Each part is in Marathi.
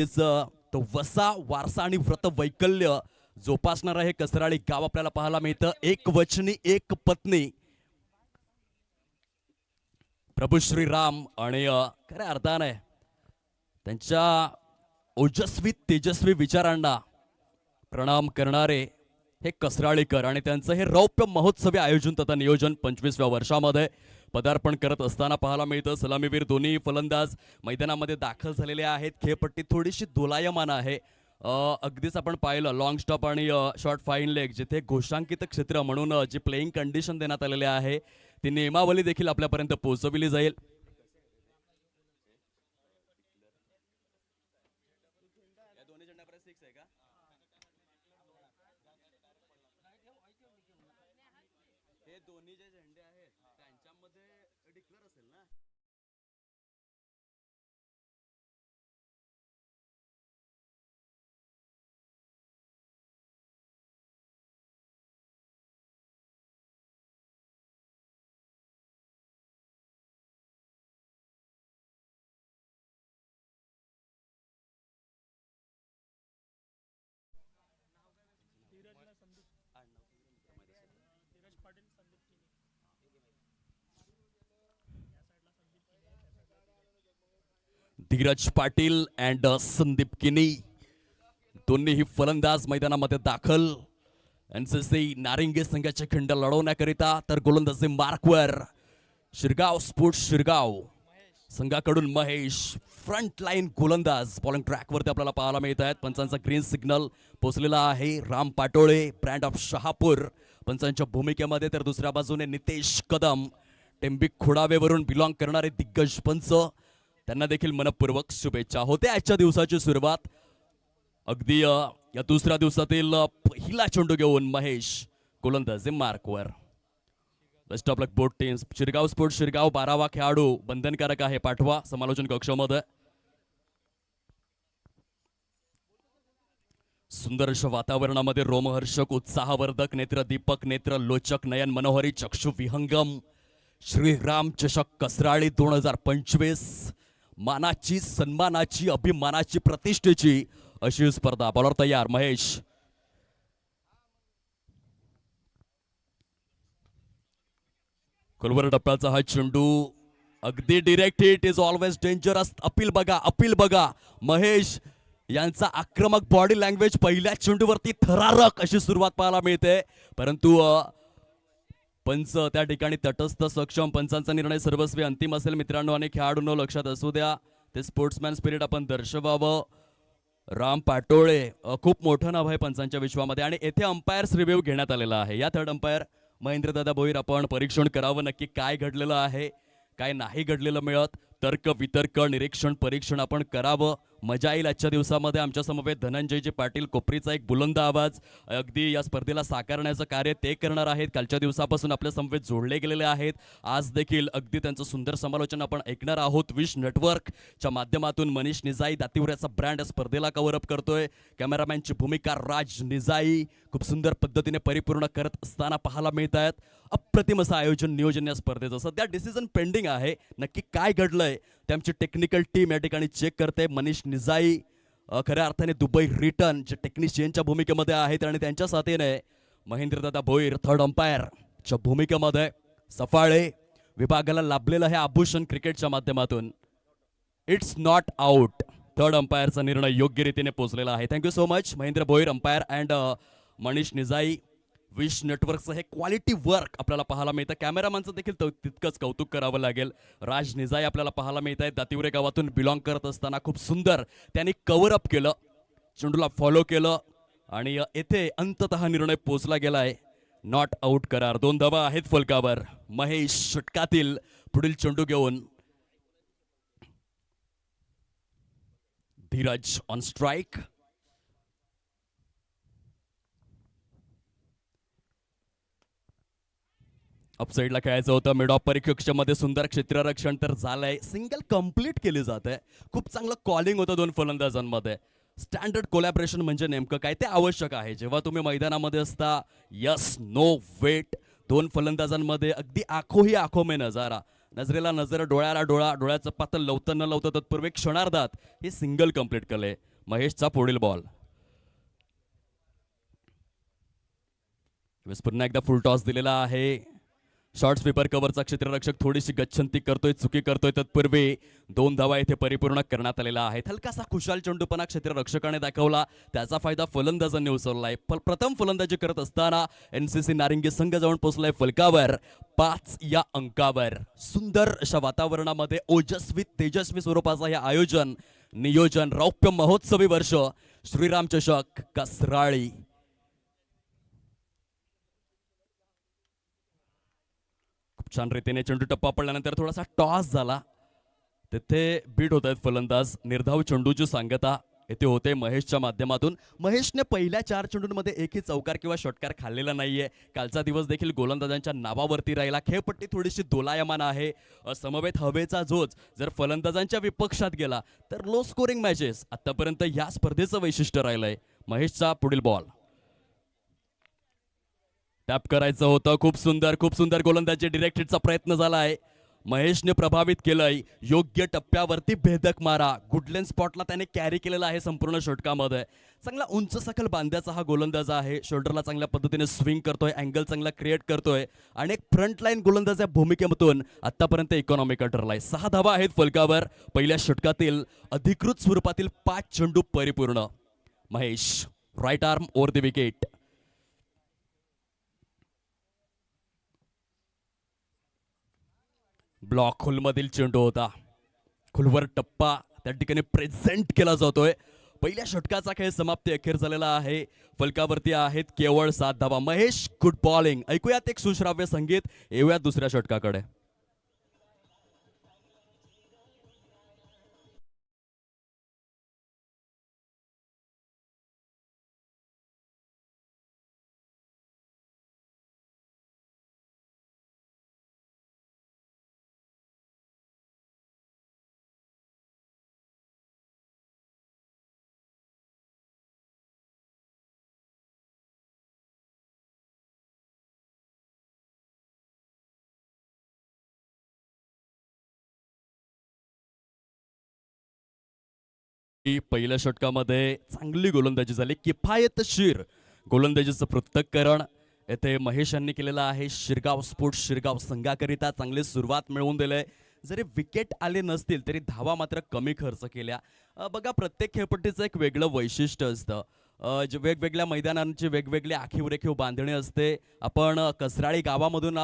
तो वसा वारसा आणि व्रत वैकल्य जोपासणारं हे कसराळी गाव आपल्याला पाहायला मिळतं. एक वचनी एक पत्नी प्रभू श्रीराम आणि खऱ्या अर्थाने त्यांच्या ओजस्वी तेजस्वी विचारांना प्रणाम करणारे हे कसराळीकर आणि त्यांचं हे रौप्य महोत्सवी आयोजन तथा नियोजन 25व्या वर्षामध्ये पदार्पण करत असताना पाहायला मिळतं. सलामीवीर दोन्ही फलंदाज मैदानामध्ये दाखल झालेले आहेत. खेळपट्टी थोडीशी दोलायमान आहे. अगदीच आपण पाहिलं लॉंग स्टॉप आणि शॉर्ट फाईन लेग जिथे घोषांकित क्षेत्र म्हणून जी प्लेइंग कंडिशन देण्यात आलेली आहे ती नियमावली देखील आपल्यापर्यंत पोहोचवली जाईल. हे दोन्ही जे झेंडे आहेत त्यांच्यामध्ये डिक्लेअर असेल ना. धीरज पाटील अँड संदीप किनी दोन्हीही फलंदाज मैदानामध्ये दाखल. एनसीसी नारिंगे संघाचे खंड लढवण्याकरिता तर गोलंदाजी मार्कवर शिरगाव स्पोर्ट्स शिरगाव संघाकडून महेश फ्रंट लाईन गोलंदाज बॉलिंग ट्रॅकवरती आपल्याला पाहायला मिळत आहेत. पंचांचा ग्रीन सिग्नल पोचलेला आहे. राम पाटोळे ब्रँड ऑफ शहापूर पंचांच्या भूमिकेमध्ये तर दुसऱ्या बाजूने नितेश कदम टेंबिक खोडावेवरून बिलॉंग करणारे दिग्गज पंच त्यांना देखील मनपूर्वक शुभेच्छा. होते आजच्या दिवसाची सुरुवात अगदी या दुसऱ्या दिवसातील पहिला चेंडू घेऊन महेश गोलंदाजी मार्कवर. Best of luck both teams. Shirgaon sports Shirgaon 12वा खेळाडू बंधनकारक आहे पाठवा समालोचन कक्षामध्ये. सुंदर अशा वातावरणामध्ये रोमहर्षक उत्साहवर्धक नेत्र दीपक नेत्र लोचक नयन मनोहरी चक्षु विहंगम श्रीराम चषक कसराळी 2025 मानाची सन्मानाची अभिमानाची प्रतिष्ठेची अशी स्पर्धा. बॉलर तयार महेश. खोलवर टप्प्याचा हा चेंडू अगदी direct hit is always dangerous. Appeal बघा अपील बघा. महेश यांचा आक्रमक बॉडी लँग्वेज पहिल्या चेंडूवरती थरारक अशी सुरुवात पाहायला मिळते. परंतु पंच त्या ठिकाणी तटस्थ सक्षम. पंचांचा निर्णय सर्वस्वी अंतिम असेल मित्रांनो आणि खेळाडूंनो लक्षात असू द्या ते स्पोर्ट्समॅन स्पिरिट आपण दर्शवावं. राम पाटोळे खूप मोठं नाव आहे पंचांच्या विश्वामध्ये आणि येथे अंपायर्स रिव्ह्यू घेण्यात आलेला आहे. या थर्ड अंपायर महेंद्रदादा भोईर आपण परीक्षण करावं नक्की काय घडलेलं आहे काय नाही घडलेलं मिळत. तर्क वितर्क निरीक्षण परीक्षण आपण करावं. मजा येईल आजच्या दिवसामध्ये. आमच्या समवेत धनंजयजी पाटील कोपरीचा एक बुलंद आवाज अगदी या स्पर्धेला साकारण्याचं कार्य ते करणार आहेत. कालच्या दिवसापासून आपल्या समवेत जोडले गेलेले आहेत. आज देखील अगदी त्यांचं सुंदर समालोचन आपण ऐकणार आहोत. विश नेटवर्कच्या माध्यमातून मनीष निजाई दातिवऱ्याचा ब्रँड स्पर्धेला कव्हर अप करतोय. कॅमेरामॅनची भूमिका राज निजाई खूप सुंदर पद्धतीने परिपूर्ण करत असताना पाहायला मिळत आहेत. अप्रतिम असं आयोजन नियोजन या स्पर्धेचं. सध्या डिसिजन पेंडिंग आहे. नक्की काय घडलंय ते आमची टेक्निकल टीम या ठिकाणी चेक करते. मनीष निजाई खऱ्या अर्थाने दुबई रिटर्न जे टेक्निशियनच्या भूमिकेमध्ये आहेत आणि त्यांच्या साथीने महेंद्रदादा भोईर थर्ड अंपायरच्या भूमिकेमध्ये. सफाळे विभागाला लाभलेलं हे आभूषण क्रिकेटच्या माध्यमातून इट्स नॉट आउट. थर्ड अंपायरचा निर्णय योग्य रीतीने पोहोचलेला आहे. Thank you so much Mahendra Bhoir umpire and Manish Nijai. Wish नेटवर्कचं हे क्वालिटी वर्क आपल्याला पाहायला मिळतं. कॅमेरामॅनचं देखील तितकंच कौतुक करावं लागेल. राज निजाई आपल्याला पाहायला मिळत आहेत. दातिवरे गावातून बिलॉंग करत असताना खूप सुंदर त्यांनी कव्हर अप केलं. चेंडूला फॉलो केलं आणि येथे अंततः निर्णय पोचला गेलाय. नॉट आउट करार. 2 धावा आहेत फलकावर. महेश षटकातील पुढील चेंडू घेऊन. Dheeraj on strike. अपसाईडला खेळायचं होतं. मिड ऑफ परिकक्षामध्ये सुंदर क्षेत्ररक्षण तर झालंय. सिंगल कंप्लीट केली जाते. खूप चांगलं कॉलिंग होतं दोन फलंदाजांमध्ये. स्टँडर्ड कोलॅबरेशन म्हणजे नेमकं काय ते आवश्यक आहे जेव्हा तुम्ही मैदानामध्ये असता. Yes no wait. दोन फलंदाजांमध्ये अगदी आखो ही आखो में नजारा. नजरेला नजर डोळ्याला डोळा. डोळ्याचं पातळ लवतं न लवतं तत्पूर्वी क्षणार्धात हे सिंगल कंप्लीट केले. महेशचा पुढील बॉल. पुन्हा एकदा फुल टॉस दिलेला आहे. शॉर्ट स्वीपर कव्हरचा क्षेत्ररक्षक थोडीशी गच्छंती करतोय, चुकी करतोय. तत्पूर्वी 2 धावा इथे परिपूर्ण करण्यात आलेला आहेत. हलकासा खुशाल चेंडूपणा क्षेत्ररक्षकाने दाखवला, त्याचा फायदा फलंदाजांनी उचललाय. प्रथम फलंदाजी करत असताना एनसीसी नारिंगी संघ जाऊन पोहोचलाय फलकावर 5 या अंकावर. सुंदर अशा वातावरणामध्ये ओजस्वी तेजस्वी स्वरूपाचं हे आयोजन, नियोजन, रौप्य महोत्सवी वर्ष. श्रीराम चषक कसराळी. छान रीतीने चेंडू टप्पा पडल्यानंतर थोडासा टॉस झाला. तिथे बीट होत आहेत फलंदाज. निर्धाव चेंडूची सांगता येथे होते महेशच्या माध्यमातून. महेशने पहिल्या 4 चेंडूंमध्ये एकही चौकार किंवा षटकार खाल्लेला नाहीये. कालचा दिवस देखील गोलंदाजांच्या नावावरती राहिला. खेळपट्टी थोडीशी दोलायमान आहे. समवेत हवेचा झोज जर फलंदाजांच्या विपक्षात गेला तर लो स्कोरिंग मॅचेस आतापर्यंत या स्पर्धेचं वैशिष्ट्य राहिलंय. महेशचा पुढील बॉल. टॅप करायचं होतं. खूप सुंदर गोलंदाजी डायरेक्ट हिटचा प्रयत्न झालाय. महेशने प्रभावित केलंय. योग्य टप्प्यावरती भेदक मारा. गुडलेन स्पॉटला त्याने कॅरी केलेला आहे संपूर्ण षटकामध्ये. चांगला उंच सखल बांध्याचा हा गोलंदाज आहे. शोल्डरला चांगल्या पद्धतीने स्विंग करतोय, अँगल चांगला क्रिएट करतोय आणि एक फ्रंट लाईन गोलंदाज या भूमिकेमधून आतापर्यंत इकॉनॉमिकल ठरलाय. 6 धावा आहेत फलकावर. पहिल्या षटकातील अधिकृत स्वरूपातील 5 चेंडू परिपूर्ण. Mahesh right arm over the wicket. Block खोलमधील चेंडू होता. खोलवर टप्पा त्या ठिकाणी प्रेझेंट केला जातोय. पहिल्या षटकाचा खेळ समाप्ती अखेर झालेला आहे. फलकावरती आहेत केवळ 7 धावा. Mahesh good bowling. ऐकूयात एक सुश्राव्य संगीत. येऊयात दुसऱ्या षटकाकडे. पहिल्या षटकामध्ये चांगली गोलंदाजी झाली. किफायतशीर गोलंदाजीचं पृथक्करण येथे महेश यांनी केलेलं आहे. शिरगाव स्पोर्ट्स शिरगाव संघाकरिता चांगली सुरुवात मिळवून दिले. जरी विकेट आले नसतील तरी धावा मात्र कमी खर्च केल्या. बघा, प्रत्येक खेळपट्टीचं एक वेगळं वैशिष्ट्य असतं. जे वेगवेगळ्या मैदानांची वेगवेगळी आखीव रेखीव बांधणी असते. आपण कसराळी गावामधून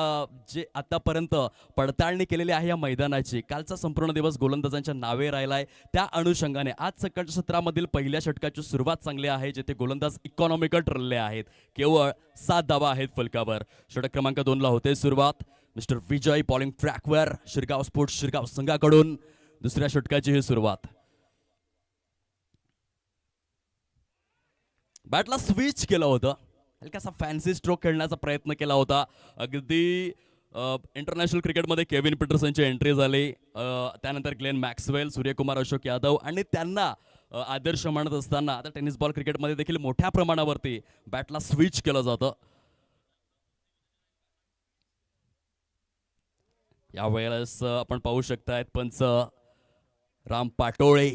जे आतापर्यंत पडताळणी केलेली आहे या मैदानाची, कालचा संपूर्ण दिवस गोलंदाजांच्या नावे राहिलाय. त्या अनुषंगाने आज सकाळच्या सत्रामधील पहिल्या षटकाची सुरुवात चांगली आहे, जेथे गोलंदाज इकॉनॉमिकल ठरले आहेत. केवळ 7 धावा आहेत फलकावर. षटक क्रमांक 2 ला होते सुरुवात. मिस्टर विजय बॉलिंग ट्रॅकवर शिरगाव स्पोर्ट्स शिरगाव संघाकडून दुसऱ्या षटकाची ही सुरुवात. बॅटला स्विच केलं होतं. हलकासा फॅन्सी स्ट्रोक खेळण्याचा प्रयत्न केला होता. अगदी इंटरनॅशनल क्रिकेटमध्ये केविन पीटरसनची एंट्री झाली. त्यानंतर ग्लेन मॅक्सवेल, सूर्यकुमार अशोक यादव आणि त्यांना आदर्श म्हणत असताना आता टेनिस बॉल क्रिकेटमध्ये देखील मोठ्या प्रमाणावरती बॅटला स्विच केलं जातं. यावेळेस आपण पाहू शकतायत पंच राम पाटोळे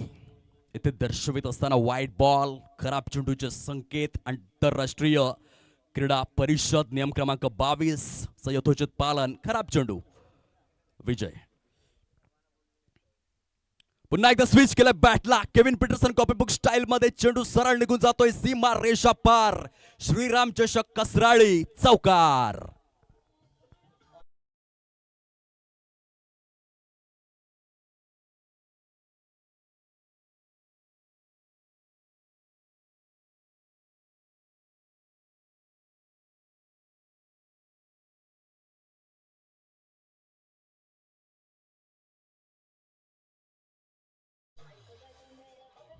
इथे दर्शवित असताना व्हाईट बॉल, खराब चेंडूचे संकेत. आंतरराष्ट्रीय क्रीडा परिषद नियम क्रमांक 22 चं यथोचित पालन. खराब चेंडू. विजय पुन्हा एकदा स्विच केलं बॅटला. केविन पीटरसन कॉपीबुक स्टाईल मध्ये चेंडू सरळ निघून जातोय सीमा रेषा पार. श्रीराम चषक कसराळी चौकार.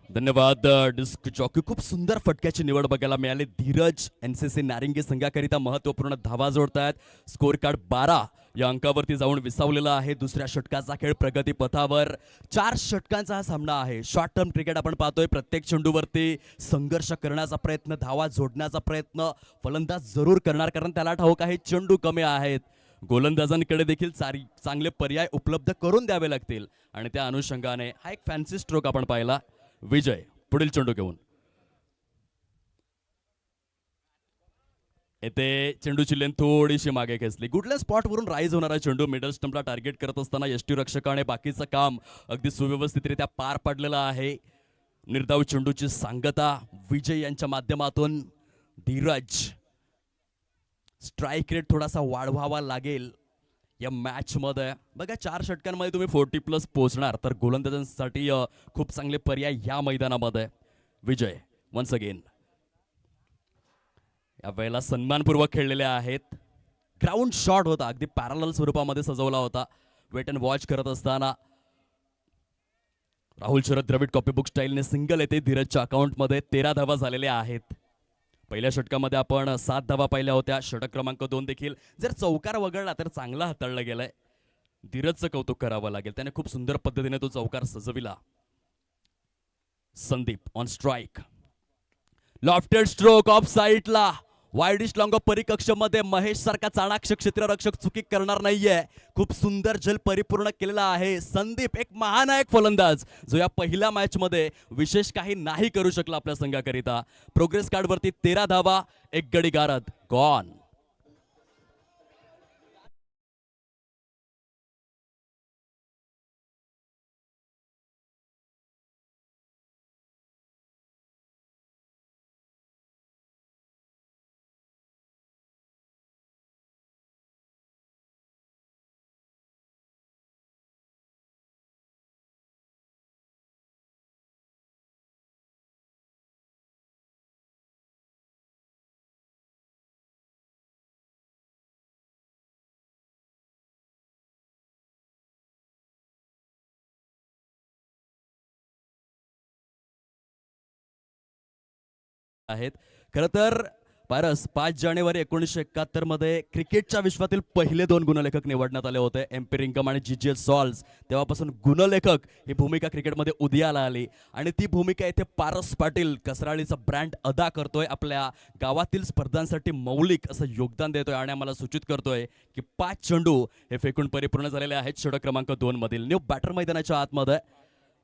धन्यवाद डिस्क जॉकी. खूप सुंदर फटक्याची निवड बघायला मिळाली. धीरज एनसीसी नारिंगी संघाकरिता महत्वपूर्ण धावा जोडतायत. स्कोर कार्ड 12 या अंकावरती जाऊन विसावलेला आहे. दुसऱ्या षटकाचा खेळ प्रगती पथावर. 4 षटकांचा हा सामना आहे. शॉर्ट टर्म क्रिकेट आपण पाहतोय. प्रत्येक चेंडूवरती संघर्ष करण्याचा प्रयत्न, धावा जोडण्याचा प्रयत्न फलंदाज जरूर करणार, कारण त्याला ठाऊक आहे चेंडू कमी आहेत. गोलंदाजांकडे देखील चांगले पर्याय उपलब्ध करून द्यावे लागतील आणि त्या अनुषंगाने हा एक फॅन्सी स्ट्रोक आपण पाहिला. विजय पुढील चेंडू घेऊन येथे चेंडूची लेन थोडीशी मागे खेचली. कुठल्या स्पॉटवरून राईज होणारा चेंडू मिडल स्टंपला टार्गेट करत असताना यष्टीरक्षकाने बाकीचं काम अगदी सुव्यवस्थितरित्या पार पाडलेलं आहे. निर्धाव चेंडूची सांगता विजय यांच्या माध्यमातून. धीरज, स्ट्राईक रेट थोडासा वाढवावा लागेल या मॅच मध्ये. बघा 4 षटकांमध्ये तुम्ही 40+ पोहोचणार तर गोलंदाजांसाठी खूप चांगले पर्याय या मैदानामध्ये. विजय वन्स अगेन या वेळेला सन्मानपूर्वक खेळलेले आहेत. ग्राउंड शॉट होता, अगदी पॅरलल स्वरूपामध्ये सजवला होता. वेट अँड वॉच करत असताना राहुल शरद द्रविड कॉपीबुक स्टाईलने सिंगल येते धीरजच्या अकाउंटमध्ये. 13 धावा झालेल्या आहेत. पहिल्या षटकामध्ये आपण 7 धावा पाहिल्या होत्या. षटक क्रमांक 2 देखील जर चौकार वगळला तर चांगला हाताळला गेलाय. धीरजचं कौतुक करावं लागेल, त्याने खूप सुंदर पद्धतीने तो चौकार सजविला. Sandeep on strike, lofted stroke off साईडला, वाईडिश लॉंग ऑफ परिकक्षमध्ये. महेश सारखा चाणाक्ष क्षेत्ररक्षक चुकी करणार नाहीये. खूप सुंदर जल परिपूर्ण केलेला आहे. संदीप एक महानायक फलंदाज जो या पहिल्या मॅच मध्ये विशेष काही नाही करू शकला आपल्या संघाकरिता. प्रोग्रेस कार्ड वरती 13 धावा, 1 गडी गारद गॉन. आहेत खरं तर. पारस 5 जानेवारी 1971 मध्ये क्रिकेटच्या विश्वातील पहिले 2 गुणलेखक निवडण्यात आले होते, एम्पी रिंकम आणि जी.जी.एस. सॉल्स. तेव्हापासून गुणलेखक ही भूमिका क्रिकेटमध्ये उदयाला आली आणि ती भूमिका येथे पारस पाटील कसराळीचा ब्रँड अदा करतोय. आपल्या गावातील स्पर्धांसाठी मौलिक असं योगदान देतोय आणि आम्हाला सूचित करतोय की 5 चेंडू हे फेकून परिपूर्ण झालेले आहेत षटक क्रमांक 2 मधील. न्यू बॅटर मैदानाच्या आतमध्ये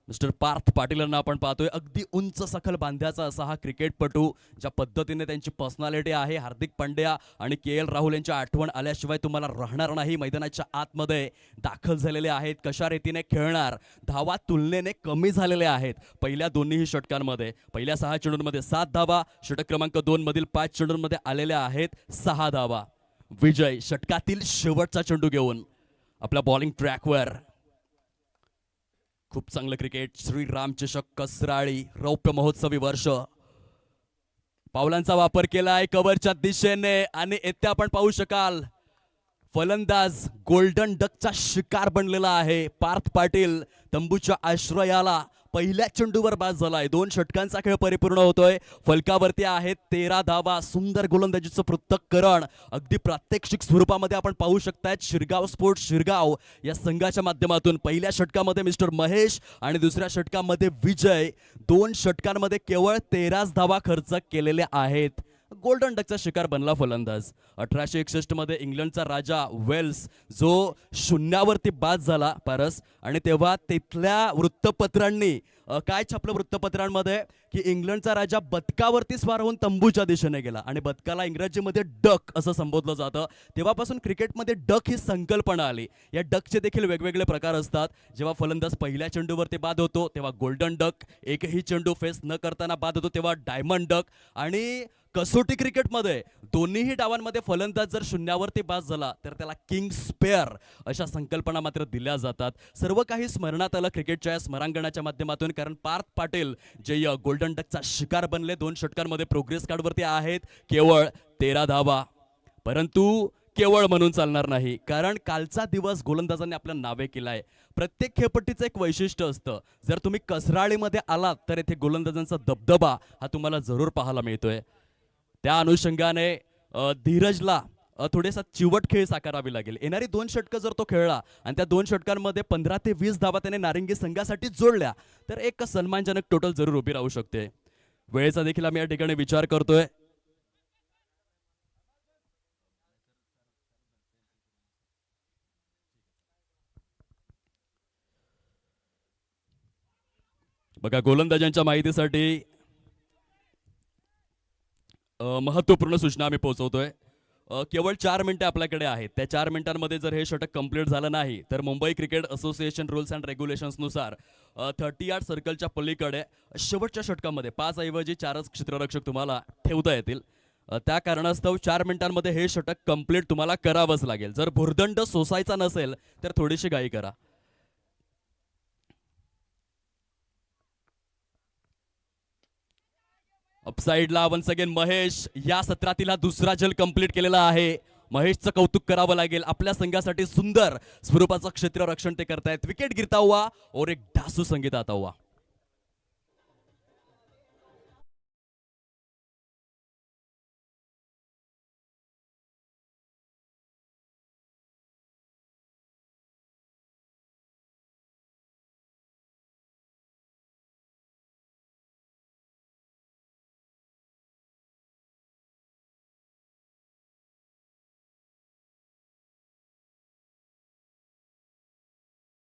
मिस्टर पार्थ पाटील यांना आपण पाहतोय. अगदी उंच सखल बांध्याचा असा हा क्रिकेटपटू, ज्या पद्धतीने त्यांची पर्सनॅलिटी आहे. हार्दिक पांड्या आणि के.एल. राहुल यांची आठवण आल्याशिवाय तुम्हाला राहणार नाही. मैदानाच्या आतमध्ये दाखल झालेले आहेत. कशा रीतीने खेळणार. धावा तुलनेने कमी झालेल्या आहेत पहिल्या दोन्हीही षटकांमध्ये. पहिल्या 6 चेंडूंमध्ये 7 धावा, षटक क्रमांक 2 मधील 5 चेंडूंमध्ये आलेल्या आहेत 6 धावा. विजय षटकातील शेवटचा चेंडू घेऊन आपल्या बॉलिंग ट्रॅकवर. खूप चांगलं क्रिकेट. श्रीराम चषक कसराळी रौप्य महोत्सवी वर्ष. पावलांचा वापर केलाय कव्हरच्या दिशेने आणि येथे आपण पाहू शकाल फलंदाज गोल्डन डकचा शिकार बनलेला आहे. पार्थ पाटील तंबूच्या आश्रयाला पहिल्या चेंडूवर बाद झालाय. 2 षटकांचा खेळ परिपूर्ण होतोय. फलकावरती आहेत 13 धावा. सुंदर गोलंदाजीचं पृथक्करण अगदी प्रात्यक्षिक स्वरूपामध्ये आपण पाहू शकतायत. शिरगाव स्पोर्ट्स शिरगाव या संघाच्या माध्यमातून पहिल्या षटकामध्ये मिस्टर महेश आणि दुसऱ्या षटकामध्ये विजय. 2 षटकांमध्ये केवळ 13 धावा खर्च केलेल्या आहेत. गोल्डन डकचा शिकार बनला फलंदाज. 1861 मध्ये इंग्लंडचा राजा वेल्स जो शून्यावरती बाद झाला पारस, आणि तेव्हा तिथल्या वृत्तपत्रांनी काय छापलं वृत्तपत्रांमध्ये की इंग्लंडचा राजा बदकावरती स्वार होऊन तंबूच्या दिशेने गेला आणि बदकाला इंग्रजीमध्ये डक असं संबोधलं जातं. तेव्हापासून क्रिकेटमध्ये डक ही संकल्पना आली. या डकचे देखील वेगवेगळे प्रकार असतात. जेव्हा फलंदाज पहिल्या चेंडूवरती बाद होतो तेव्हा गोल्डन डक, एकही चेंडू फेस न करताना बाद होतो तेव्हा डायमंड डक, आणि कसोटी क्रिकेटमध्ये दोन्हीही डावांमध्ये फलंदाज जर शून्यावरती बाद झाला तर त्याला किंग स्पेअर अशा संकल्पना मात्र दिल्या जातात. सर्व काही स्मरणात आलं क्रिकेटच्या या स्मरांगणाच्या माध्यमातून, कारण पार्थ पाटील जे गोल्डन डकचा शिकार बनले. 2 षटकांमध्ये प्रोग्रेस कार्डवरती आहेत केवळ 13 धावा. परंतु केवळ म्हणून चालणार नाही, कारण कालचा दिवस गोलंदाजांनी आपल्या नावे केलाय. प्रत्येक खेळपट्टीचं एक वैशिष्ट्य असतं. जर तुम्ही कसराळीमध्ये आलात तर येथे गोलंदाजांचा दबदबा हा तुम्हाला जरूर पाहायला मिळतोय. त्या अनुषंगाने धीरजला थोडेसा चिवट खेळ साकारावी लागेल. येणारी 2 षटकं जर तो खेळला आणि त्या 2 षटकांमध्ये 15 ते 20 धावा त्याने नारिंगी संघासाठी जोडल्या तर एक सन्मानजनक टोटल जरूर उभी राहू शकते. वेळेचा देखील आम्ही या ठिकाणी विचार करतोय. बघा गोलंदाजांच्या माहितीसाठी महत्त्वपूर्ण सूचना आम्ही पोहोचवतोय. केवळ 4 मिनिटे आपल्याकडे आहेत. त्या 4 मिनिटांमध्ये जर हे षटक कंप्लीट झालं नाही तर Mumbai cricket association rules and रेग्युलेशन्सनुसार 30 यार्ड सर्कलच्या पलीकडे शेवटच्या षटकामध्ये 5 ऐवजी 4च क्षेत्ररक्षक तुम्हाला ठेवता येतील. त्या कारणास्तव 4 मिनिटांमध्ये हे षटक कंप्लीट तुम्हाला करावंच लागेल. जर भुर्दंड सोसायचा नसेल तर थोडीशी घाई करा. अपसाइडला वन्स अगेन महेश या सत्रातील हा दुसरा जल कंप्लीट केलेला आहे. महेशचं कौतुक करावं लागेल. आपल्या संघासाठी सुंदर स्वरूपाचं क्षेत्ररक्षण ते करतायत. विकेट गिरता हुआ और एक ढासू संगीत आता हुआ.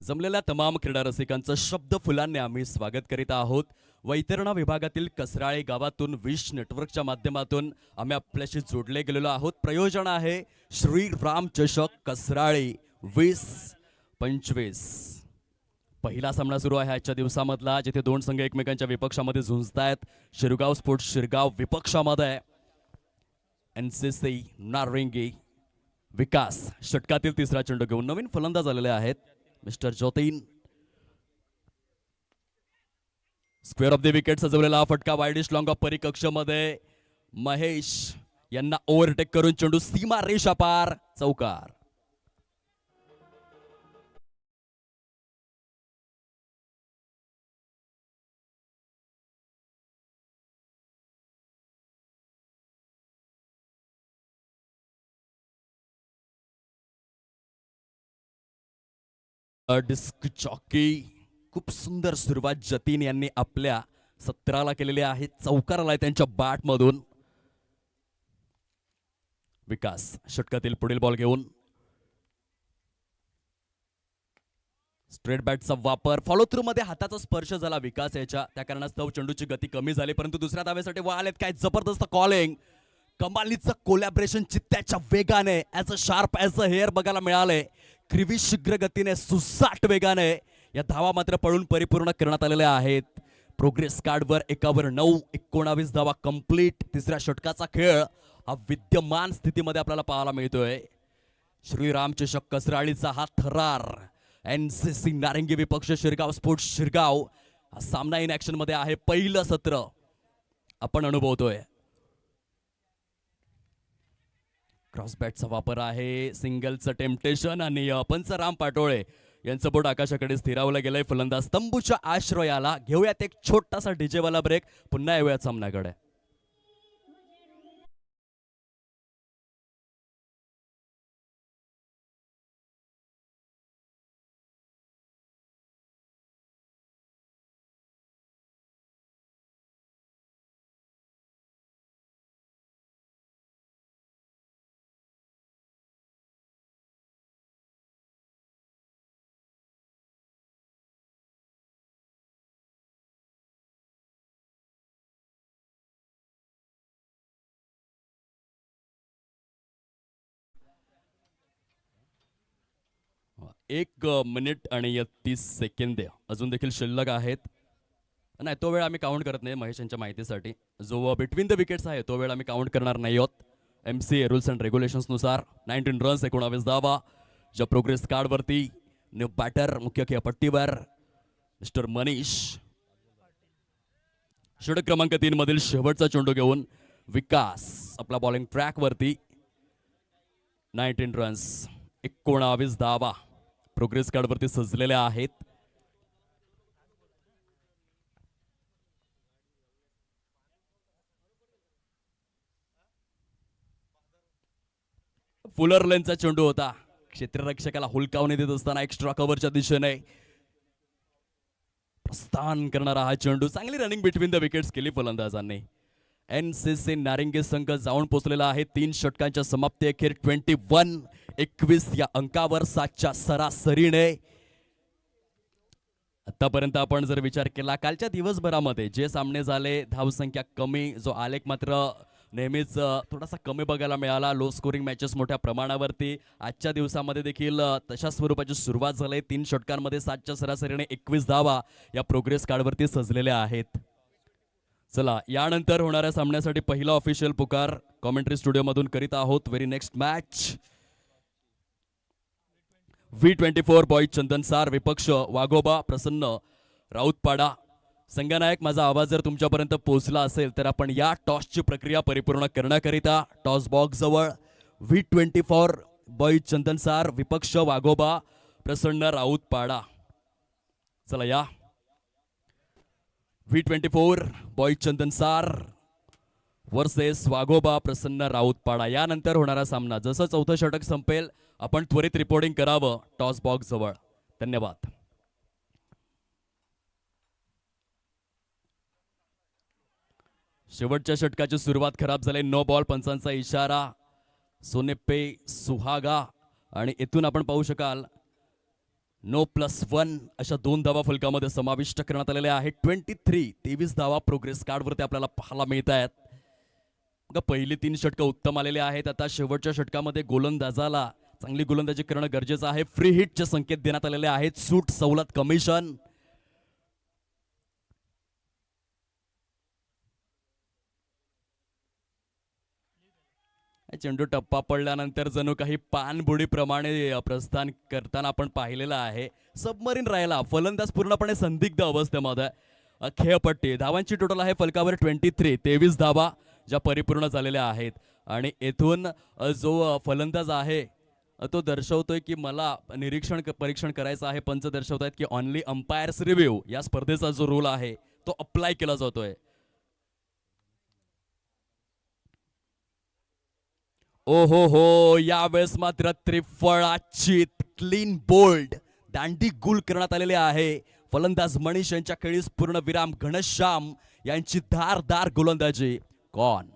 जमलेल्या तमाम क्रीडा रसिकांचं शब्द फुलांनी आम्ही स्वागत करीत आहोत. वैतरणा विभागातील कसराळे गावातून विश नेटवर्कच्या माध्यमातून आम्ही आपल्याशी जोडले गेलेलो आहोत. प्रयोजन आहे श्री राम चषक कसराळे 2025. पहिला सामना सुरू आहे आजच्या दिवसामधला, जिथे दोन संघ एकमेकांच्या विपक्षामध्ये झुंजतायत. शिरगाव स्पोर्ट्स शिरगाव विपक्षामध्ये NCC नारिंगी. विकास षटकातील तिसरा चेंडू घेऊन नवीन फलंदाज आलेले आहेत mister Jatin. Square of the wicket सजवलेला फटका वाईडिश लॉंग ऑफ परिकक्षमध्ये महेश यांना ओव्हरटेक करून चेंडू सीमा रेषा पार चौकार. डिस्क जॉकी खूप सुंदर सुरुवात जतीन यांनी आपल्या सत्राला केलेली आहे. चौकार आलाय त्यांच्या बॅट मधून. विकास षटकातील पुढील बॉल घेऊन स्ट्रेट बॅटचा वापर. फॉलो थ्रू मध्ये हाताचा स्पर्श झाला विकास याच्या, त्या कारणास्तव चेंडूची गती कमी झाली. परंतु दुसऱ्या धावेसाठी आलेत. काय जबरदस्त कॉलिंग. कमालीचं कोलॅबरेशन चित्त्याच्या वेगाने as a sharp as a hair बघायला मिळाले. क्रिवी शीघ्र गतीने सुसाट वेगाने या धावा मात्र पळून परिपूर्ण करण्यात आलेल्या आहेत. प्रोग्रेस कार्डवर 1 19 धावा कंप्लीट. तिसऱ्या षटकाचा खेळ हा विद्यमान स्थितीमध्ये आपल्याला पाहायला मिळतोय. श्रीराम चषक कसराळीचा हा थरार. NCC नारिंगी विपक्ष शिरगाव स्पोर्ट्स शिरगाव हा सामना इन ऍक्शन मध्ये आहे. पहिलं सत्र आपण अनुभवतोय. क्रॉस बॅटचा वापर आहे. सिंगलचं टेम्पटेशन आणि पंचराम पाटोळे यांचं बोट आकाशाकडे स्थिरावलं गेलंय. फलंदाज तंबूच्या आश्रयाला. घेऊयात एक छोटासा डीजे वाला ब्रेक. पुन्हा येऊयात सामन्याकडे. एक मिनिट आणि 30 सेकंद अजून देखील शिल्लक आहेत. नाही, तो वेळ आम्ही काउंट करत नाही. महेश यांच्या माहितीसाठी जो बिटवीन द विकेट्स आहे तो वेळ आम्ही काउंट करणार नाही आहोत. MCA रूल्स अँड रेग्युलेशन्सनुसार 19 रन्स 19 धावा. ज्या प्रोग्रेस कार्डवरती न्यू बॅटर मुख्य खेळपट्टीवर मिस्टर मनीष. षटक क्रमांक 3 मधील शेवटचा चेंडू घेऊन विकास आपला बॉलिंग ट्रॅकवरती. 19 रन्स 19 धावा प्रोग्रेस कार्डवरती सजलेल्या आहेत. फुलर लेनचा चेंडू होता. क्षेत्ररक्षकाला हुलकावणी देत असताना एक्स्ट्रा कव्हरच्या दिशेने प्रस्थान करणारा हा चेंडू. चांगली रनिंग बिटवीन द विकेट्स केली फलंदाजांनी. NCC नारिंगे संघ जाऊन पोहोचलेला आहे 3 षटकांच्या समाप्ती अखेर 21-21 या अंकावर 7च्या सरासरीने. आतापर्यंत आपण जर विचार केला कालच्या दिवसभरामध्ये जे सामने झाले, धावसंख्या कमी, जो आलेख मात्र नेहमीच थोडासा कमी बघायला मिळाला. लो स्कोरिंग मॅचेस मोठ्या प्रमाणावरती आजच्या दिवसामध्ये देखील तशा स्वरूपाची सुरुवात झाली. 3 षटकांमध्ये 7च्या सरासरीने 21 धावा या प्रोग्रेस कार्डवरती सजलेल्या आहेत. चला, यानंतर होणाऱ्या सामन्यासाठी पहिला ऑफिशियल पुकार कॉमेंट्री स्टुडिओमधून करीत आहोत. Very next match V24 boys Chandansar विपक्ष वाघोबा प्रसन्न राऊतपाडा. संघनायक, माझा आवाज जर तुमच्यापर्यंत पोहोचला असेल तर आपण या टॉसची प्रक्रिया परिपूर्ण करण्याकरिता टॉस बॉक्स जवळ V24 बॉईज चंदनसार विपक्ष वाघोबा प्रसन्न राऊतपाडा. चला या. V24 बॉईज चंदनसार वर्सेस वाघोबा प्रसन्न राऊतपाडा. यानंतर होणारा सामना. जसं चौथं षटक संपेल आपण त्वरित रिपोर्टिंग करावं टॉस बॉक्स जवळ. धन्यवाद. शेवटच्या षटकाची सुरुवात खराब झाली. नो बॉल, पंचांचा इशारा. सोनेप्पे सुहागा आणि इथून आपण पाहू शकाल No+1 अशा 2 धावा फलकामध्ये समाविष्ट करण्यात आलेल्या आहेत. 23 धावा प्रोग्रेस कार्डवरती आपल्याला पाहायला मिळत आहेत. पहिली 3 षटकं उत्तम आलेले आहेत. आता शेवटच्या षटकामध्ये गोलंदाजाला चांगली गोलंदाजी करणं गरजेचं आहे. फ्री हिटचे संकेत देण्यात आलेले आहेत. सूट सवलत कमिशन. चेंडू टप्पा पडल्यानंतर जणू काही पाणबुडीप्रमाणे प्रस्थान करताना आपण पाहिलेलं आहे. सबमरीन राहिला. फलंदाज पूर्णपणे संदिग्ध अवस्थेमध्ये. खेळपट्टी धावांची टोटल आहे फलकावर 23 धावा ज्या परिपूर्ण झालेल्या आहेत. आणि येथून जो फलंदाज आहे तो दर्शवतोय की मला निरीक्षण परीक्षण करायचं आहे. पंच दर्शवतायत की ऑनली अंपायर्स रिव्ह्यू या स्पर्धेचा जो रूल आहे तो अप्लाय केला जातोय. ओहो हो, यावेळेस मात्र त्रिफळाची क्लीन बोल्ड दांडी गुल करण्यात आलेले आहे. फलंदाज मनीष यांच्या खेळीस पूर्ण विराम. घनश्याम यांची धारदार गोलंदाजी. कॉन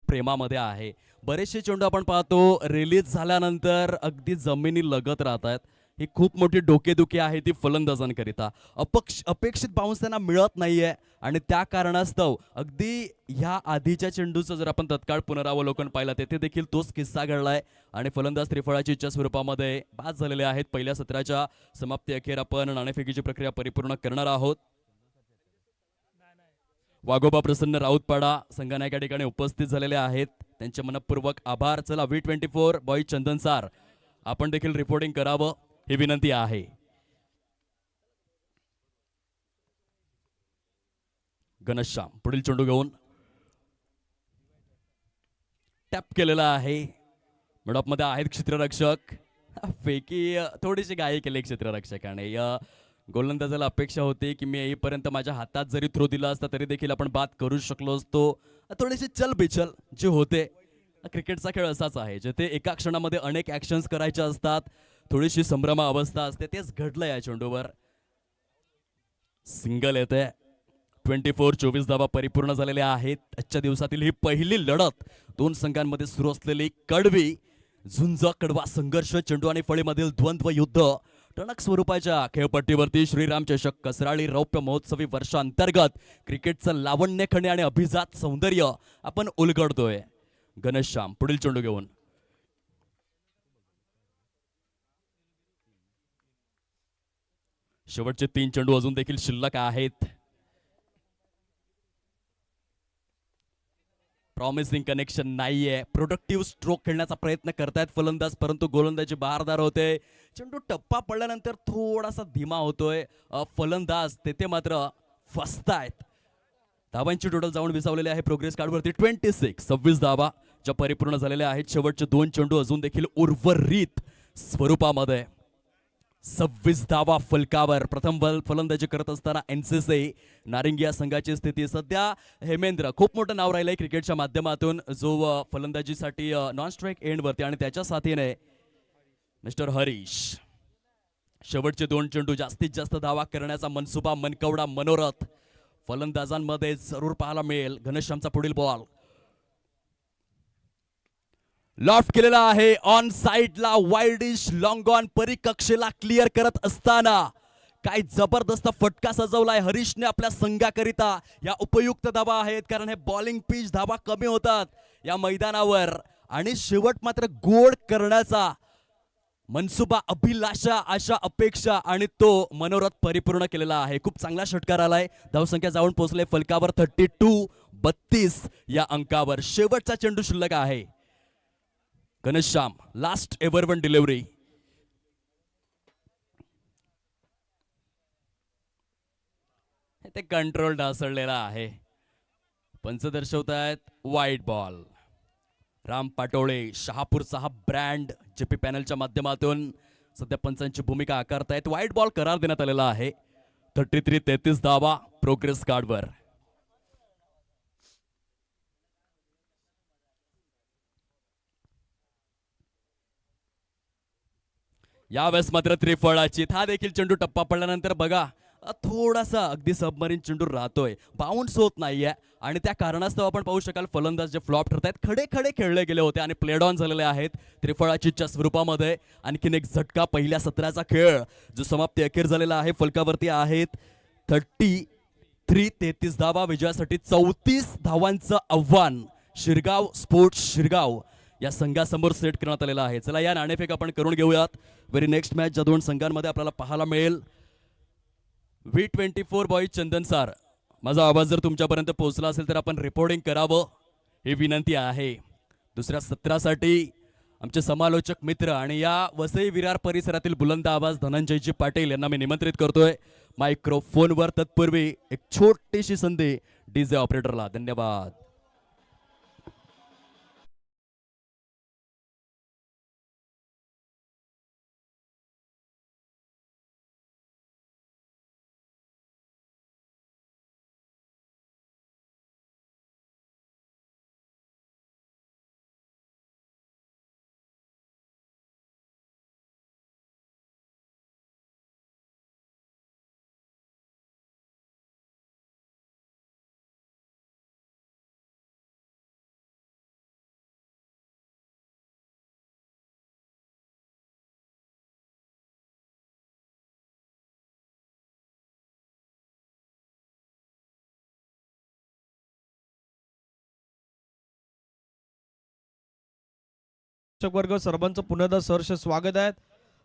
प्रेमामध्ये आहे. बरेचसे चेंडू आपण पाहतो रिलीज झाल्यानंतर अगदी जमिनी लगत राहत आहेत. ही खूप मोठी डोकेदुखी आहे ती फलंदाजांकरिता. अपेक्षित बाउन्स त्यांना मिळत नाहीये आणि त्या कारणास्तव अगदी ह्या आधीच्या चेंडूचं जर आपण तत्काळ पुनरावलोकन पाहिलं तेथे देखील तोच किस्सा घडलाय आणि फलंदाज त्रिफळाची इच्छा स्वरूपामध्ये बाद झालेले आहेत. पहिल्या सत्राच्या समाप्ती अखेर आपण नाणेफेकीची प्रक्रिया परिपूर्ण करणार आहोत. वाघोबा प्रसन्न राऊतपाडा संघनायक या ठिकाणी उपस्थित झालेले आहेत. त्यांचे मनपूर्वक आभार. चला, V24 बॉईज चंदनसार आपण देखील रिपोर्टिंग करावं ही विनंती आहे. घनश्याम पुढील चेंडू घेऊन टॅप केलेला आहे. मिडऑफ मध्ये आहेत क्षेत्ररक्षक. फेकी थोडीशी घाई केली क्षेत्ररक्षकाने. गोलंदाजाला अपेक्षा होती की मी येईपर्यंत माझ्या हातात जरी थ्रो दिला असता तरी देखील आपण बाद करू शकलो असतो. थोडीशी चलबिचल जे होते. क्रिकेटचा खेळ असाच आहे जिथे एका क्षणामध्ये अनेक ऍक्शन्स करायच्या असतात. थोडीशी संभ्रमा अवस्था असते. तेच घडलं या चेंडूवर. सिंगल येते. 24 धावा परिपूर्ण झालेल्या आहेत. आजच्या दिवसातील ही पहिली लढत 2 संघांमध्ये सुरू असलेली कडवी झुंज कडवा संघर्ष. चेंडू आणि फळीमधील द्वंद्व युद्ध टणक स्वरूपाच्या खेळपट्टीवरती श्रीराम चषक कसराळी रौप्य महोत्सवी वर्षांतर्गत क्रिकेटचं लावण्य खणे आणि अभिजात सौंदर्य आपण उलगडतोय. घनश्याम पुढील चेंडू घेऊन शेवटचे 3 चेंडू अजून देखील शिल्लक आहेत. प्रॉमिसिंग कनेक्शन नाहीये. प्रोडक्टिव्ह स्ट्रोक खेळण्याचा प्रयत्न करतायत फलंदाज परंतु गोलंदाजी बहारदार होते. चेंडू टप्पा पडल्यानंतर थोडासा धीमा होतोय. फलंदाज तेथे मात्र फसतायत. धावांची टोटल जाऊन विसावलेली आहे प्रोग्रेस कार्डवरती 26 धावा. ज्या परिपूर्ण झालेल्या आहेत. शेवटचे 2 चेंडू अजून देखील उर्वरित स्वरूपामध्ये. 26 धावा फलकावर. प्रथम फलंदाजी करत असताना एनसीसी नारिंगी या संघाची स्थिती सध्या. हेमेंद्र खूप मोठं नाव राहिलंय क्रिकेटच्या माध्यमातून, जो फलंदाजीसाठी नॉन स्ट्राईक एंडवरती, आणि त्याच्या साथीने मिस्टर हरीश. शेवटचे 2 चेंडू जास्तीत जास्त धावा करण्याचा मनसुबा, मनकवडा, मनोरथ फलंदाजांमध्ये जरूर पाहायला मिळेल. घनश्यामचा पुढील बॉल लॉफ्ट केलेला आहे ऑन साइडला. वाईडिश लॉंग ऑन परिकक्षेला क्लिअर करत असताना काय जबरदस्त फटका सजवलाय हरीशने आपल्या संघाकरिता. या उपयुक्त धावा आहेत, कारण हे बॉलिंग पिच, धावा कमी होतात या मैदानावर, आणि शेवट मात्र गोड करण्याचा मनसुबा, अभिलाषा, आशा, अपेक्षा, आणि तो मनोरथ परिपूर्ण केलेला आहे. खूप चांगला षटकार आलाय. धावसंख्या जाऊन पोहोचले फलकावर 32 या अंकावर. शेवटचा चेंडू शिल्लक आहे. Ghanshyam last ever one delivery. ते कंट्रोल ढासळलेला आहे. पंच दर्शवतायत वाईट बॉल. राम पाटोळे, शहापूरचा हा ब्रँड जेपी पॅनलच्या माध्यमातून सध्या पंचांची भूमिका आकारतायत. वाईट बॉल करार देण्यात आलेला आहे. 33 धावा प्रोग्रेस कार्डवर. यावेळेस मात्र त्रिफळाची. हा देखील चेंडू टप्पा पडल्यानंतर बघा थोडासा अगदी सबमरीन चेंडू राहतोय, बाउन्स होत नाहीये, आणि त्या कारणास्तव आपण पाहू शकाल फलंदाज जे फ्लॉप ठरतायत, खडे खडे खेळले गेले होते आणि प्लेड ऑन झालेले आहेत त्रिफळाचीच्या स्वरूपामध्ये. आणखीन एक झटका पहिल्या सत्राचा खेळ जो समाप्ती अखेर झालेला आहे. फलकावरती आहेत 33 धावा. विजयासाठी 34 धावांचं आव्हान शिरगाव स्पोर्ट्स शिरगाव या संघासमोर सेट करण्यात आलेला आहे. चला या नाणेफेक आपण करून घेऊयात. व्हेरी नेक्स्ट मॅच ज्या 2 संघांमध्ये आपल्याला पाहायला मिळेल. V24 बॉईज चंदन सर, माझा आवाज जर तुमच्यापर्यंत पोहोचला असेल तर आपण रिपोर्टिंग करावं ही विनंती आहे. दुसऱ्या सत्रासाठी आमचे समालोचक मित्र आणि या वसई विरार परिसरातील बुलंद आवाज धनंजयजी पाटील यांना मी निमंत्रित करतोय मायक्रोफोनवर. तत्पूर्वी एक छोटीशी संधी डीजे ऑपरेटरला. धन्यवाद. वर्ग सर्वांचं पुन्हा सहर्ष स्वागत आहे.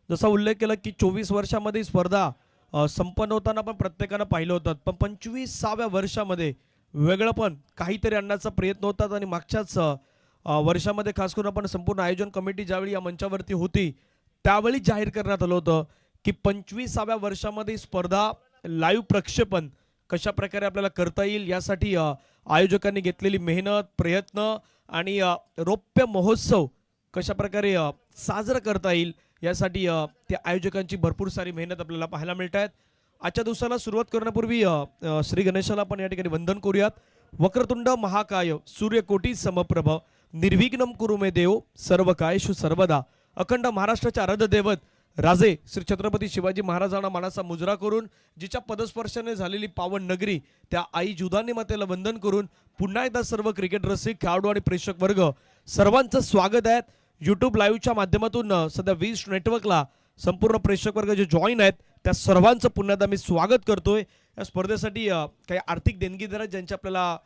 जसा उल्लेख केला की 24 वर्षामध्ये स्पर्धा संपन्न होताना पण प्रत्येकानं पाहिलं होतं, पण 25व्या वर्षामध्ये वेगळं पण काहीतरी आणण्याचा प्रयत्न होतात. आणि मागच्याच वर्षामध्ये खास करून आपण संपूर्ण आयोजन कमिटी ज्यावेळी या मंचावरती होती त्यावेळी जाहीर करण्यात आलं होतं की 25व्या वर्षामध्ये स्पर्धा लाईव्ह प्रक्षेपण कशा प्रकारे आपल्याला करता येईल यासाठी आयोजकांनी घेतलेली मेहनत, प्रयत्न आणि रौप्य महोत्सव कशा प्रकारे साजरा करता येईल यासाठी त्या आयोजकांची भरपूर सारी मेहनत आपल्याला पाहायला मिळत आहेत. आजच्या दिवसाला सुरुवात करण्यापूर्वी श्री गणेशाला आपण या ठिकाणी वंदन करूयात. वक्रतुंड महाकाय सूर्यकोटी समप्रभ निर्विघ्नं कुरु मे देव सर्व कायेषु सर्वदा. अखंड महाराष्ट्राचे आराध्य दैवत राजे श्री छत्रपती शिवाजी महाराजांना मानाचा मुजरा करून जिच्या पदस्पर्शाने झालेली पावन नगरी त्या आई जुदानी मातेला वंदन करून पुन्हा एकदा सर्व क्रिकेट रसिक, खेळाडू आणि प्रेक्षक वर्ग सर्वांचं स्वागत आहे. यूट्यूब लाईव्हच्या माध्यमातून सध्या 20 नेटवर्कला संपूर्ण प्रेक्षक वर्ग जे जॉईन आहेत त्या सर्वांचं पुन्हा एकदा मी स्वागत करतोय. या स्पर्धेसाठी काही आर्थिक देणगीदार आहेत ज्यांची आपल्याला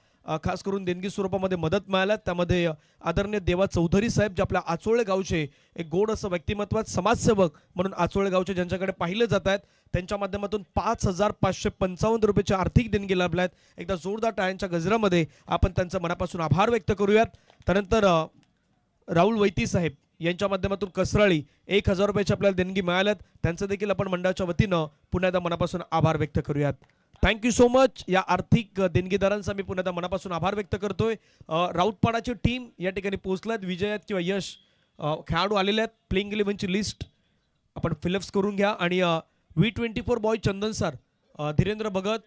खास करून देणगी स्वरूपामध्ये मदत मिळाल्या. त्यामध्ये आदरणीय देवा चौधरी साहेब जे आपल्या आचोळे गावचे एक गोड असं व्यक्तिमत्व, समाजसेवक म्हणून आचोळे गावचे ज्यांच्याकडे पाहिले जात आहेत, त्यांच्या माध्यमातून 5,555 रुपयाची आर्थिक देणगी लाभल्या आहेत. एकदा जोरदार टाळ्यांच्या गजरामध्ये आपण त्यांचं मनापासून आभार व्यक्त करूयात. त्यानंतर राहुल वैती साहेब यांच्या माध्यमातून कसराळी 1,000 रुपयाची आपल्याला देणगी मिळाल्यात, त्यांचं देखील आपण मंडळाच्या वतीनं पुन्हा एकदा मनापासून आभार व्यक्त करूयात. Thank you so much. या आर्थिक देणगीदारांचा मी पुन्हा मनापासून आभार व्यक्त करतोय. राऊतपाडाची टीम या ठिकाणी पोहोचल्यात. विजयात किंवा यश खेळाडू आलेले आहेत. प्लेइंग 11ची लिस्ट आपण फिलअप्स करून घ्या. आणि V24 बॉय चंदन सर, धीरेंद्र भगत,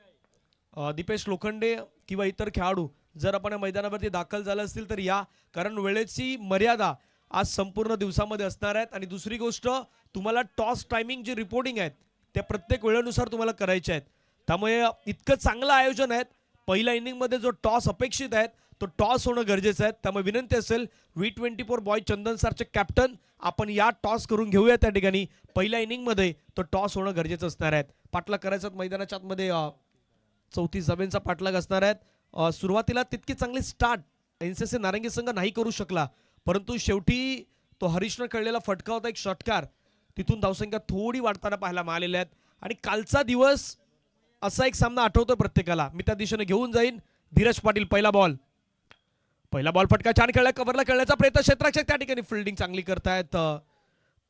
दीपेश लोखंडे किंवा इतर खेळाडू जर आपण या मैदानावरती दाखल झाले असतील तर या, कारण वेळेची मर्यादा आज संपूर्ण दिवसामध्ये असणार आहेत. आणि दुसरी गोष्ट, तुम्हाला टॉस टायमिंग जी रिपोर्टिंग आहेत त्या प्रत्येक वेळेनुसार तुम्हाला करायच्या आहेत. त्यामुळे इतकं चांगलं आयोजन आहे. पहिल्या इनिंगमध्ये जो टॉस अपेक्षित आहे तो टॉस होणं गरजेचं आहे. त्यामुळे विनंती असेल V24 बॉय चंदन सरचे कॅप्टन, आपण या टॉस करून घेऊया. त्या ठिकाणी पहिल्या इनिंगमध्ये तो टॉस होणं गरजेचं असणार आहे. पाठलाग करायचा मैदानाच्या आतमध्ये 34 धाब्यांचा पाठलाग असणार आहे. सुरुवातीला तितकी चांगली स्टार्ट NCC नारंगी संघ नाही करू शकला, परंतु शेवटी तो हरीशनं खेळलेला फटका होता, एक षटकार, तिथून धावसंख्या थोडी वाढताना पाहायला मिळालेल्या आहेत. आणि कालचा दिवस असा एक सामना आठवतोय प्रत्येकाला. मी त्या दिशेने घेऊन जाईन. धीरज पाटील, पहिला बॉल फटका छान खेळला. कव्हरला खेळण्याचा प्रयत्न, क्षेत्ररक्षक त्या ठिकाणी फिल्डिंग चांगली करतायत.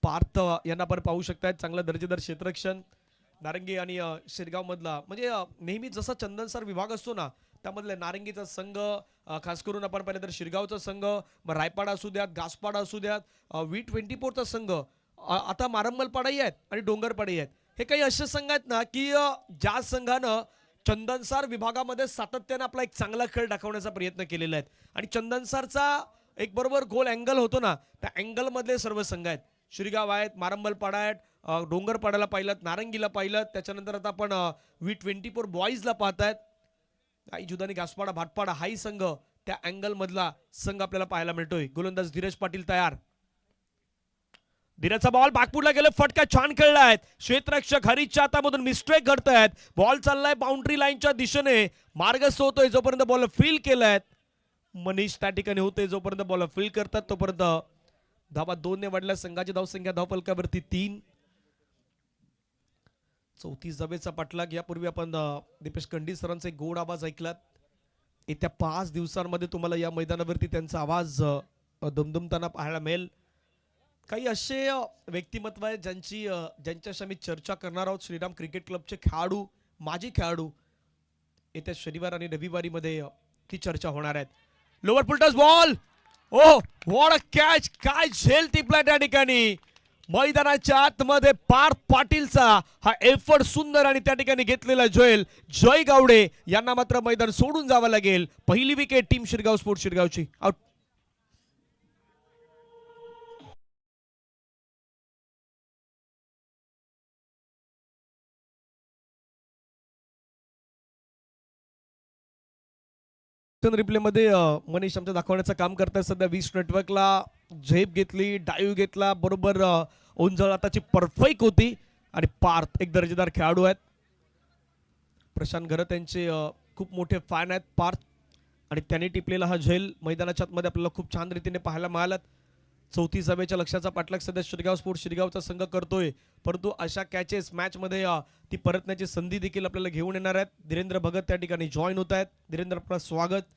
पार्थ यांना पण पाहू शकतायत. चांगलं दर्जेदार क्षेत्ररक्षण नारंगी आणि शिरगाव मधला, म्हणजे नेहमी जसा चंदन सर विभाग असतो ना, त्यामधले नारंगीचा संघ, खास करून आपण पाहिलं तर शिरगावचा संघ, मग रायपाडा असू द्यात, गासपाडा असू द्यात, V24चा संघ, आता मारंबलपाडाही आहेत आणि डोंगरपाडाही आहेत. हे काही असे संघ आहेत ना की ज्या संघानं चंदनसार विभागामध्ये सातत्याने आपला एक चांगला खेळ दाखवण्याचा प्रयत्न केलेला आहे. आणि चंदनसारचा एक बरोबर गोल अँगल होतो ना, त्या अँगल मधले सर्व संघ आहेत. शिरगाव आहेत, मारंबलपाडा आहेत, डोंगरपाड्याला पाहिलं, नारंगीला पाहिलं, त्याच्यानंतर आता आपण V24 बॉईजला पाहतायत. काही जुदानी गासपाडा, भाटपाडा हाही संघ, त्या अँगल मधला संघ आपल्याला पाहायला मिळतोय. गोलंदाज धीरज पाटील तयार. धीरजचा बॉल बागपूरला गेले, फटका छान खेळलाय. क्षेत्ररक्षक हरीशच्या हातामधून मिस्टेक घडतायत. बॉल चाललाय बाउंड्री लाईनच्या दिशेने, मार्गस्थ होतोय. जोपर्यंत बॉल फील केलाय मनीष त्या ठिकाणी होते, जोपर्यंत बॉल फील करतात तोपर्यंत धावा 2 ने वाढल्या. संघाची धावसंख्या धावफलकावरती 3. 34 धावेचा पाठलाग. यापूर्वी आपण दीपेश कंडी सरांचा एक गोड आवाज ऐकलात. येत्या 5 दिवसांमध्ये तुम्हाला या मैदानावरती त्यांचा आवाज दुमदुमताना पाहायला मिळेल. काही असे व्यक्तिमत्व आहेत ज्यांच्याशी आम्ही चर्चा करणार आहोत. श्रीराम क्रिकेट क्लबचे खेळाडू, माजी खेळाडू, येत्या शनिवार आणि रविवारी मध्ये ती चर्चा होणार आहेत. Lower full toss ball, oh what a catch, काय झेल टिपला त्या ठिकाणी. मैदानाच्या आतमध्ये पार्थ पाटीलचा हा एफर्ट सुंदर, आणि त्या ठिकाणी घेतलेला झेल जय गावडे यांना मात्र मैदान सोडून जावं लागेल. पहिली विकेट टीम शिरगाव स्पोर्ट शिरगावची. आउट. रिप्ले मध्ये मनीष आमच्या दाखवण्याचं काम करतात. सध्या 20 नेटवर्कला झेप घेतली, डाईव्ह घेतला, बरोबर ओंजळ आताची परफेक्ट होती. आणि पार्थ एक दर्जेदार खेळाडू आहेत. प्रशांत घरत यांचे खूप मोठे फॅन आहेत पार्थ, आणि त्यांनी टिपलेला हा झेल मैदानाच्या आतमध्ये आपल्याला खूप छान रीतीने पाहायला मिळाला. 34 धावेच्या लक्ष्याचा पाठलाग सध्या शिरगाव स्पोर्ट शिरगावचा संघ करतोय, परंतु अशा कॅचेस मॅच मध्ये ती परतण्याची संधी देखील आपल्याला घेऊन येणार आहेत. धीरेंद्र भगत त्या ठिकाणी जॉईन होत आहेत. धीरेंद्र, आपलं स्वागत.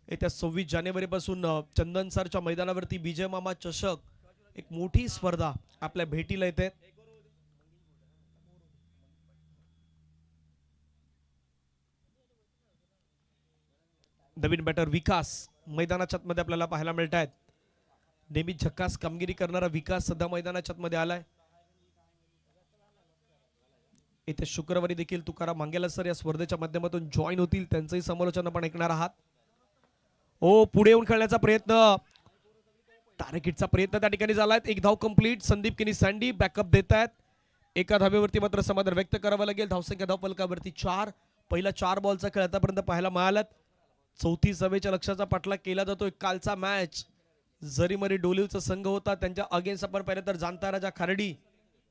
येत्या 26 जानेवारी पासून चंदन सरच्या मैदानावरती विजय मामा चषक एक मोठी स्पर्धा आपल्या भेटीला येते. नवीन बॅटर विकास मैदानाच्या आतमध्ये आपल्याला पाहायला मिळत आहेत. नेहमी झकास कामगिरी करणारा विकास सध्या मैदानाच्या आतमध्ये आलाय. येत्या शुक्रवारी देखील तुकाराम मांगेला सर या स्पर्धेच्या माध्यमातून जॉईन होतील. त्यांचंही समालोचन आपण ऐकणार आहात. ओ, पुढे येऊन खेळण्याचा प्रयत्न, टार्गेटचा प्रयत्न त्या ठिकाणी झालाय. एक धाव कंप्लीट. संदीप किनी सँडी बॅकअप देत आहेत. एका धावेवरती मात्र समाधान व्यक्त करावं लागेल. धावसंख्या धावफलकावरती 4. पहिला 4 बॉलचा खेळ आतापर्यंत पाहायला मिळाला. 34 धावेच्या लक्ष्याचा पाठलाग केला जातोय. कालचा मॅच जरीमरी डोलीवचा संघ होता, त्यांच्या अगेन्स्ट आपण पाहिलं तर जाणता राजा खार्डी.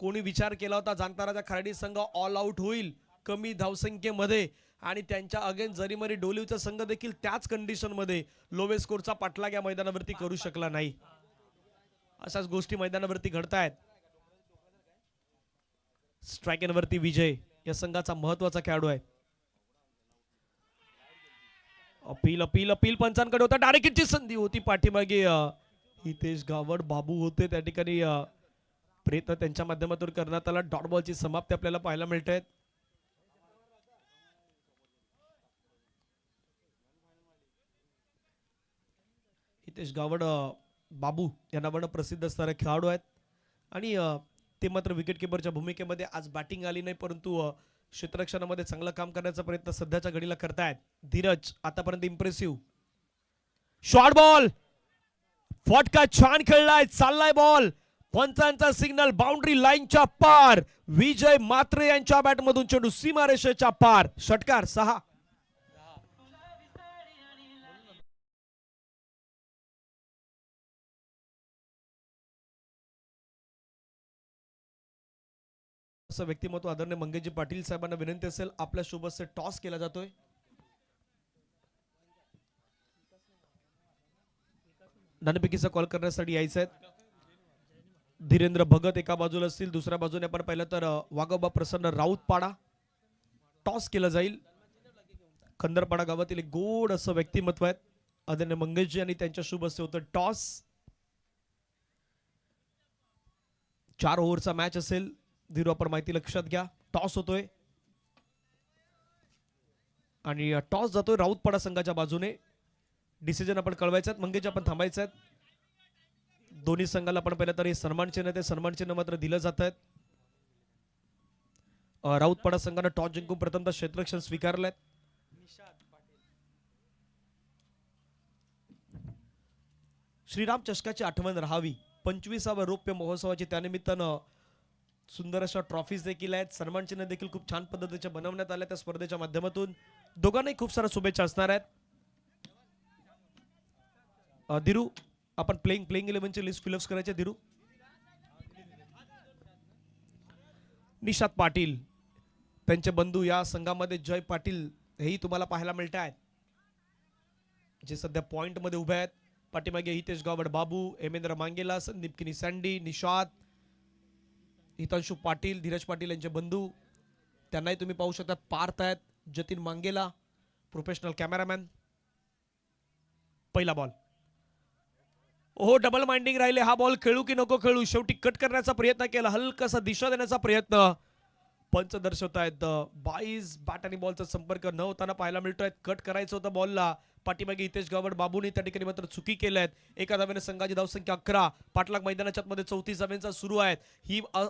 कोणी विचार केला होता जाणता राजा खार्डी संघ ऑल आउट होईल कमी धावसंख्येमध्ये, आणि त्यांच्या अगेन्स्ट जरीमरी डोलीवचा संघ देखील त्याच कंडिशन मध्ये लोवेस्ट स्कोरचा पाठलाग या मैदानावरती करू शकला नाही. अशाच गोष्टी मैदानावरती घडतायत. स्ट्राइक वरती विजय या संघाचा महत्वाचा खेळाडू आहे. अपील अपील अपील पंचांकडे होता. डायरेक्टची संधी होती पाठीमागे. हितेश गावड बाबू होते त्या ठिकाणी. प्रयत्न त्यांच्या माध्यमातून करण्यात आला. डॉट बॉलची समाप्ती आपल्याला पाहायला मिळते. हितेश गावड बाबू या नावानं प्रसिद्ध असणारे खेळाडू आहेत आणि ते मात्र विकेट किपरच्या भूमिकेमध्ये आज बॅटिंग आली नाही, परंतु क्षेत्ररक्षणामध्ये चांगलं काम करण्याचा प्रयत्न सध्याच्या घडीला करतायत. धीरज आतापर्यंत इम्प्रेसिव्ह शॉर्ट बॉल, फटका छान खेळलाय, चाललाय बॉल, पंचांचा सिग्नल, बाउंड्री लाईनच्या पार, विजय मात्रे यांच्या बॅटमधून चेंडू सीमारेषेच्या पार, षटकार 6. असं व्यक्तिमत्व आदरणीय मंगेशजी पाटील साहेबांना विनंती असेल, आपल्या सोबत से टॉस केला जातोय. नाणेफेकीचा कॉल करण्यासाठी यायचं आहे. धीरेंद्र भगत एका बाजूला असतील, दुसऱ्या बाजूने आपण पाहिलं तर वाघोबा प्रसन्न राऊतपाडा. टॉस केला जाईल. खंदरपाडा गावातील एक गोड असं व्यक्तिमत्व आहे आदरणीय मंगेशजी आणि त्यांच्या शुभ हस्ते होतं टॉस. 4 ओव्हरचा मॅच असेल. धीरू आपण माहिती लक्षात घ्या. टॉस होतोय आणि टॉस जातोय राऊतपाडा संघाच्या बाजूने. डिसिजन आपण कळवायचं आहे, मंगेश आपण थांबायचं आहे. दोन्ही संघाला आपण पाहिलं तर हे सन्मान चिन्ह, ते सन्मान चिन्ह मात्र दिलं जात आहेत. राऊतपाडा संघानं टॉस जिंकून प्रथमतः क्षेत्ररक्षण स्वीकारलंय. श्रीराम चषकाची आठवण राहावी, 25वा रौप्य महोत्सवाची त्यानिमित्तानं सुंदर अशा ट्रॉफीज देखील आहेत. सन्मान चिन्ह देखील खूप छान पद्धतीचे बनवण्यात आले त्या स्पर्धेच्या माध्यमातून. दोघांनाही खूप साऱ्या शुभेच्छा असणार आहेत. धीरू आपण प्लेइंग 11ची लिस्ट फिलअप करायची. धीरू निशात पाटील, त्यांचे बंधू या संघामध्ये जय पाटील हेही तुम्हाला पाहायला मिळत आहेत, जे सध्या पॉइंट मध्ये उभे आहेत. पाठीमागे हितेश गावड बाबू, हेमेंद्र मांगेला, संदीप किनी सँडी, निशात, हितांशु पाटील, धीरज पाटील यांचे बंधू. त्यांनाही तुम्ही पाहू शकता. पार्थ आहेत, जतीन मांगेला प्रोफेशनल कॅमेरामॅन. पहिला बॉल, हो डबल माइंडिंग राहिले. हा बॉल खेळू की नको खेळू, शेवटी कट करण्याचा प्रयत्न केला, हलकासा दिशा देण्याचा प्रयत्न. पंच दर्शवतायत 22 बॅट आणि बॉलचा संपर्क न होताना पाहायला मिळतोय. कट करायचं होतं बॉलला. पाठीमागे हितेश गावड बाबूने त्या ठिकाणी मात्र चुकी केल्या आहेत. एका धावेने संघाची धावसंख्या 11. पाठलाग मैदानाच्या मध्ये 34 धावांचा सुरू आहेत.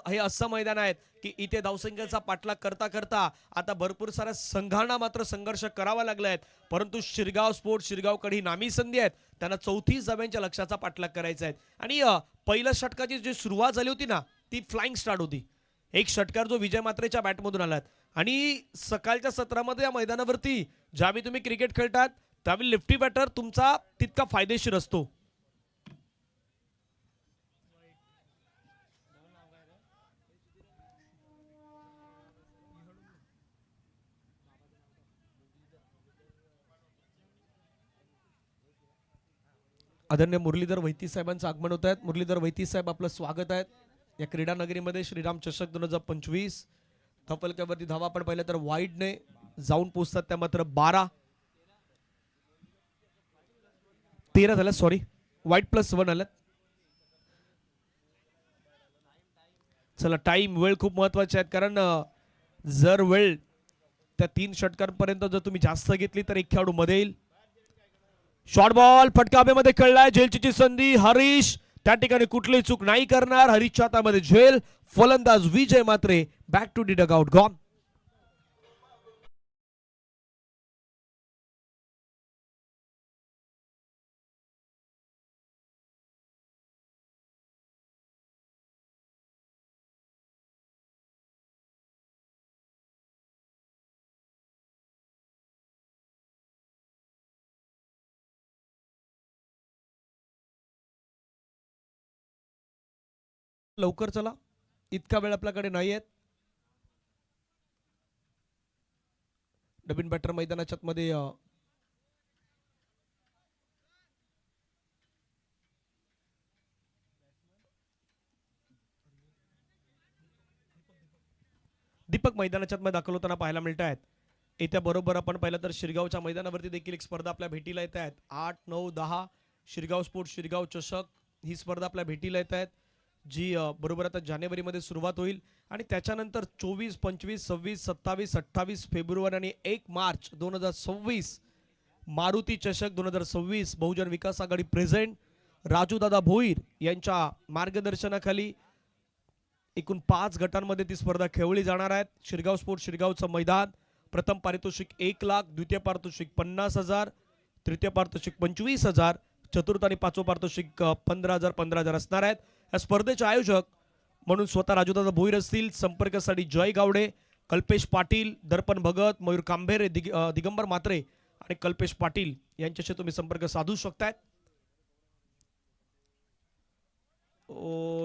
हे असं मैदान आहे की इथे धावसंख्येचा पाठलाग करता करता आता भरपूर साऱ्या संघांना मात्र संघर्ष करावा लागलाय, परंतु शिरगाव स्पोर्ट शिरगावकडे ही नामी संधी आहेत. त्यांना 34 धाव्यांच्या लक्ष्याचा पाठलाग करायचा आहे. आणि पहिल्या षटकाची जी सुरुवात झाली होती ना, ती फ्लाइंग स्टार्ट होती. एक षटकार जो विजय मात्रेच्या बॅटमधून आलात. आणि सकाळच्या सत्रामध्ये या मैदानावरती ज्यावेळी तुम्ही क्रिकेट खेळतात त्यावेळी लेफ्टी बॅटर तुमचा तितका फायदेशीर असतो. आदरणीय मुरलीधर वैती साहेबांचं आगमन होत आहेत. मुरलीधर वैती साहेब आपलं स्वागत आहे या क्रीडा नगरीमध्ये. श्रीराम चषक 2025 धपलक्यावरती धावा आपण पाहिलं तर वाईडने जाऊन पोहोचतात त्या मात्र 13 झाल्या. सॉरी, वाईट +1 आल्यात. चला, टाइम वेळ खूप महत्वाचे आहेत, कारण जर वेळ त्या 3 षटकांपर्यंत जर तुम्ही जास्त घेतली तर एक खेळाडू मध्ये येईल. शॉर्ट बॉल, फटका हवेमध्ये खेळलाय. झेलची संधी, हरीश त्या ठिकाणी कुठलीही चूक नाही करणार. हरीशच्या हातामध्ये झेल. फलंदाज Vijay Matre back to the dugout gone. लवकर चला, इतका वेळ आपल्याकडे नाही आहेत. नवीन बॅटर मैदानाच्या मध्ये दीपक मैदानाच्या मध्ये दाखल होताना पाहायला मिळत आहेत. येत्या बरोबर आपण पाहिलं तर शिरगावच्या मैदानावरती देखील एक स्पर्धा आपल्या भेटीला येत आहेत. 8, 9, 10 शिरगाव स्पोर्ट शिरगाव चषक ही स्पर्धा आपल्या भेटीला येत आहेत, जी बरोबर आता जानेवारीमध्ये सुरुवात होईल. आणि त्याच्यानंतर 24, 25, 26, 27, 28 फेब्रुवारी आणि 1 मार्च 2026 मारुती चषक 2026 बहुजन विकास आघाडी प्रेझेंट राजूदादा भोईर यांच्या मार्गदर्शनाखाली एकूण 5 गटांमध्ये ती स्पर्धा खेळवली जाणार आहे. शिरगाव स्पोर्ट शिरगावचं मैदान. प्रथम पारितोषिक 1 लाख, द्वितीय पारितोषिक 50,000, तृतीय पारितोषिक 25,000, चतुर्थ आणि पाचवं पारितोषिक 15,000 असणार आहेत. या स्पर्धेचे आयोजक म्हणून स्वतः राजूदादा भोईर असतील. संपर्कासाठी जय गावडे, कल्पेश पाटील, दर्पण भगत, मयूर कांभेरे, दिगंबर मात्रे आणि कल्पेश पाटील यांच्याशी तुम्ही संपर्क साधू शकताय.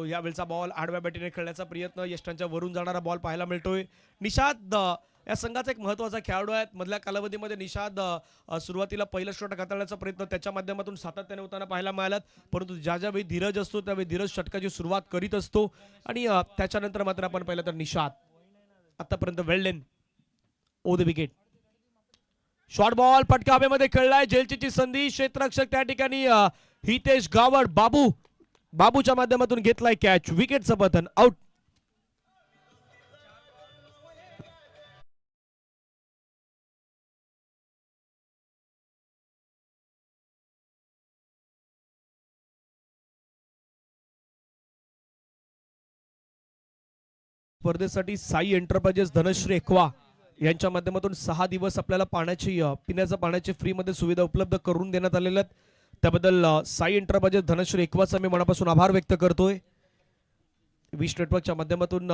यावेळचा बॉल आडव्या बॅटीने खेळण्याचा प्रयत्न, यष्टांच्या वरून जाणारा बॉल पाहायला मिळतोय. निषाद या संघाचा एक महत्त्वाचा खेळाडू आहे. मधल्या कालावधीमध्ये निषाद सुरुवातीला पहिलं षटक हाताळण्याचा प्रयत्न त्याच्या माध्यमातून सातत्याने होताना पाहायला मिळाला, परंतु ज्यावेळी धीरज असतो त्यावेळी धीरज षटकाची सुरुवात करीत असतो आणि त्याच्यानंतर मात्र आपण पाहिलं तर निषाद आतापर्यंत वेल्डेन ओ द विकेट. शॉर्ट बॉल फटका हवेमध्ये खेळलाय. जेलची संधी. क्षेत्ररक्षक त्या ठिकाणी हितेश गावड बाबूच्या माध्यमातून घेतलाय कॅच. विकेटचं पतन. आउट. स्पर्धेसाठी साई एंटरप्राइजेस धनश्री एक्वा यांच्या माध्यमातून 6 दिवस आपल्याला पिण्याच्या पाण्याची फ्री मध्ये सुविधा उपलब्ध करून देण्यात आलेल्या आहेत. त्याबद्दल साई एंटरप्राइजेस धनश्री एक्वाचा मी मनापासून आभार व्यक्त करतोय. विश नेटवर्कच्या माध्यमातून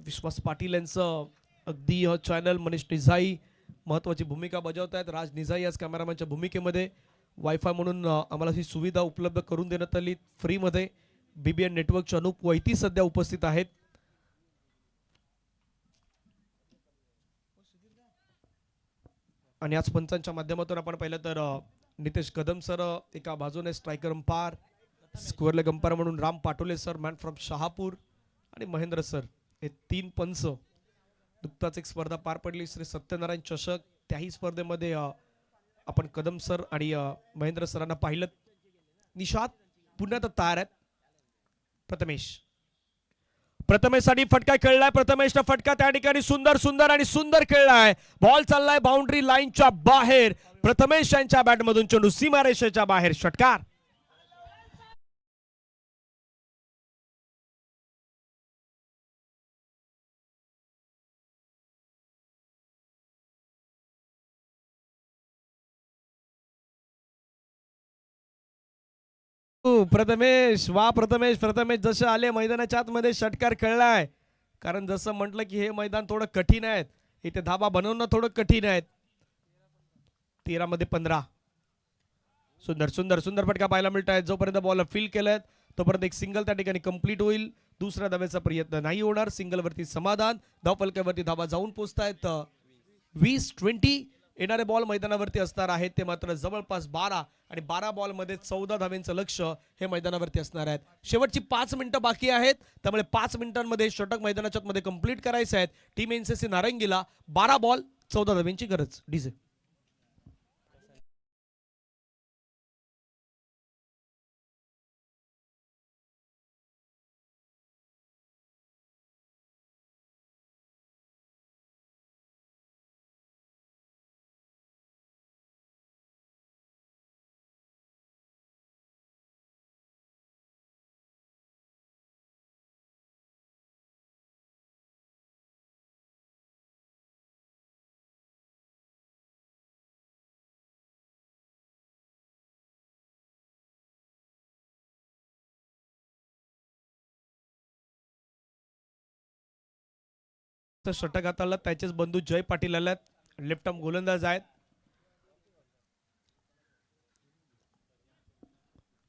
विश्वास पाटील यांचं अगदी चॅनल, मनीष निझाई महत्वाची भूमिका बजावत आहेत. राज निझाई आज कॅमेरामॅनच्या भूमिकेमध्ये. वायफाय म्हणून आम्हाला ही सुविधा उपलब्ध करून देण्यात आली फ्रीमध्ये. बीबीएन नेटवर्कचे अनुप वैती सध्या उपस्थित आहेत. आणि आज पंचांच्या माध्यमातून आपण पाहिलं तर नितेश कदम सर एका बाजूने striker umpire, square leg umpire म्हणून Ram Patole sir man from Shahapur आणि महेंद्र सर हे 3 पंच. नुकताच एक स्पर्धा पार पडली श्री सत्यनारायण चषक. त्याही स्पर्धेमध्ये आपण कदम सर आणि महेंद्र सरांना पाहिलं. निषाद पुन्हा तयार आहेत. प्रथमेशसाठी फटका खेळलाय. प्रथमेशचा फटका त्या ठिकाणी सुंदर खेळलाय. बॉल चाललाय बाउंड्री लाईनच्या बाहेर. प्रथमेश यांच्या बॅटमधून चेंडू सीमारेषेच्या बाहेर. षटकार. प्रथमेश जसे आले मैदानाच्या आतमध्ये षटकार खेळलाय. कारण जसं म्हटलं की हे मैदान थोडं कठीण आहे, इथे धाबा बनवणं थोडं कठीण आहे. 13 मध्ये 15. सुंदर फटका पाहायला मिळत आहे. जोपर्यंत बॉल फील केलाय तोपर्यंत एक सिंगल त्या ठिकाणी कंप्लीट होईल. दुसऱ्या धाब्याचा प्रयत्न नाही होणार. सिंगल वरती समाधान. धावफलकावरती धाबा जाऊन पोहोचतायत. 20-20 येणारे बॉल मैदानावरती असणार आहेत. ते मात्र जवळपास 12 आणि 12 बॉल मध्ये 14 धाब्यांचं लक्ष हे मैदानावरती असणार आहेत. शेवटची 5 मिनिटं बाकी आहेत. त्यामुळे 5 मिनिटांमध्ये षटक मैदानाच्या मध्ये कंप्लीट करायचे आहेत. टीम एनसीसी नारंगीला 12 बॉल 14 धाब्यांची गरज. डीजे षटक हाताळला. त्याचेच बंधू जय पाटील आल्यात. लेफ्ट आर्म गोलंदाज आहेत.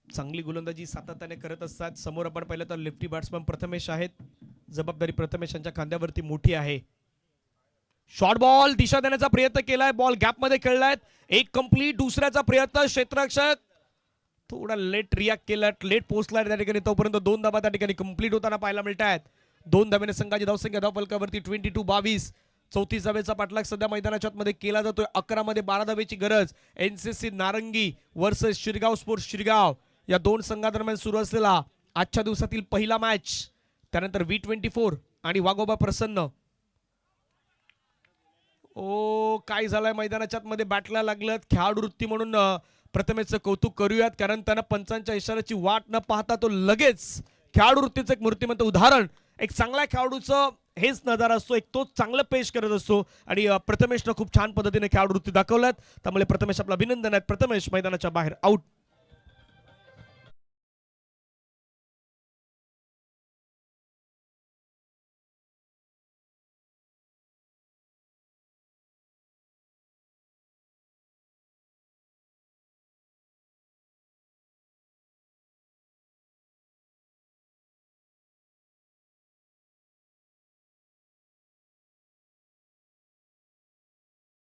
चांगली गोलंदाजी सातत्याने करत असतात. समोर आपण पाहिलं तर लेफ्टी बॅट्समन प्रथमेश आहेत. जबाबदारी प्रथमेश यांच्या खांद्यावरती मोठी आहे. शॉर्ट बॉल दिशा देण्याचा प्रयत्न केलाय. बॉल गॅप मध्ये खेळलाय. एक कंप्लीट. दुसऱ्याचा प्रयत्न. क्षेत्ररक्षक थोडा लेट रिॲक्ट केला, लेट पोहोचलाय त्या ठिकाणी. तोपर्यंत 2 धाबा त्या ठिकाणी कंप्लीट होताना पाहायला मिळत आहेत. 2 धाब्याने संघाची धावसंख्या धावफलकावरती 22-22. 34 धाब्याचा पाठलाग सध्या मैदानाच्या मध्ये केला जातोय. 11 मध्ये 12 धाब्याची गरज. एनसीसी नारंगी वर्सेस शिरगाव स्पोर्ट शिरगाव या 2 संघादरम्यान सुरू असलेला आजच्या दिवसातील पहिला मॅच. त्यानंतर V24 आणि वाघोबा प्रसन्न. काय झालंय मैदानाच्या मध्ये बॅटला लागलं खेळाडू वृत्ती म्हणून प्रथमेशचं कौतुक करूयात, कारण त्यांना पंचांच्या इशाऱ्याची वाट न पाहता तो लगेच खेळाडू वृत्तीचं एक मूर्तिमंत उदाहरण, एक चांगल्या खेळाडूचं हेच नजारा असतो, एक तोच चांगलं पेश करत असतो आणि प्रथमेशनं खूप छान पद्धतीने खेळाडू वृत्ती दाखवल्यात, त्यामुळे प्रथमेश आपलं अभिनंदन आहेत. प्रथमेश मैदानाच्या बाहेर आउट.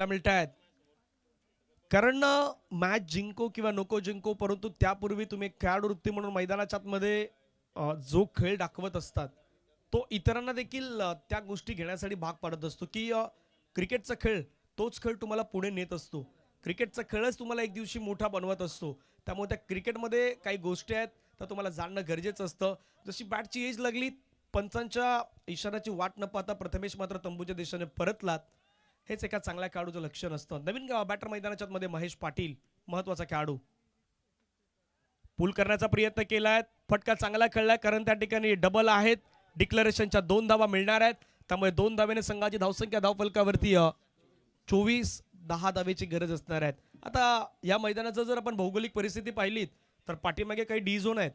मिळत आहेत, कारण मॅच जिंको किंवा नको जिंको, परंतु त्यापूर्वी तुम्ही खेळाडू वृत्ती म्हणून मैदानाच्या आतमध्ये जो खेळ दाखवत असतात तो इतरांना देखील त्या गोष्टी घेण्यासाठी भाग पाडत असतो की क्रिकेटचा खेळ तोच खेळ तुम्हाला पुढे नेत असतो, क्रिकेटचा खेळच तुम्हाला एक दिवशी मोठा बनवत असतो. त्यामुळे त्या क्रिकेटमध्ये काही गोष्टी आहेत तर तुम्हाला जाणणं गरजेचं असतं. जशी बॅटची एज लागली, पंचांच्या इशाऱ्याची वाट न पाहता प्रथमेश मात्र तंबूच्या दिशेने परतलात, हेच एका चांगल्या खेळाडूचं लक्षण असतं. नवीन बॅटर मैदानाच्या मध्ये महेश पाटील महत्वाचा खेळाडू, पुल करण्याचा प्रयत्न केलाय, फटका चांगला खेळलाय कारण त्या ठिकाणी डबल आहेत, डिक्लेरेशनच्या 2 धावा मिळणार आहेत, त्यामुळे 2 धावेने संघाची धावसंख्या धावफलकावरती 24-10 धावेची गरज असणार आहे. आता या मैदानाचं जर आपण भौगोलिक परिस्थिती पाहिली तर पाठीमागे काही डी झोन आहेत,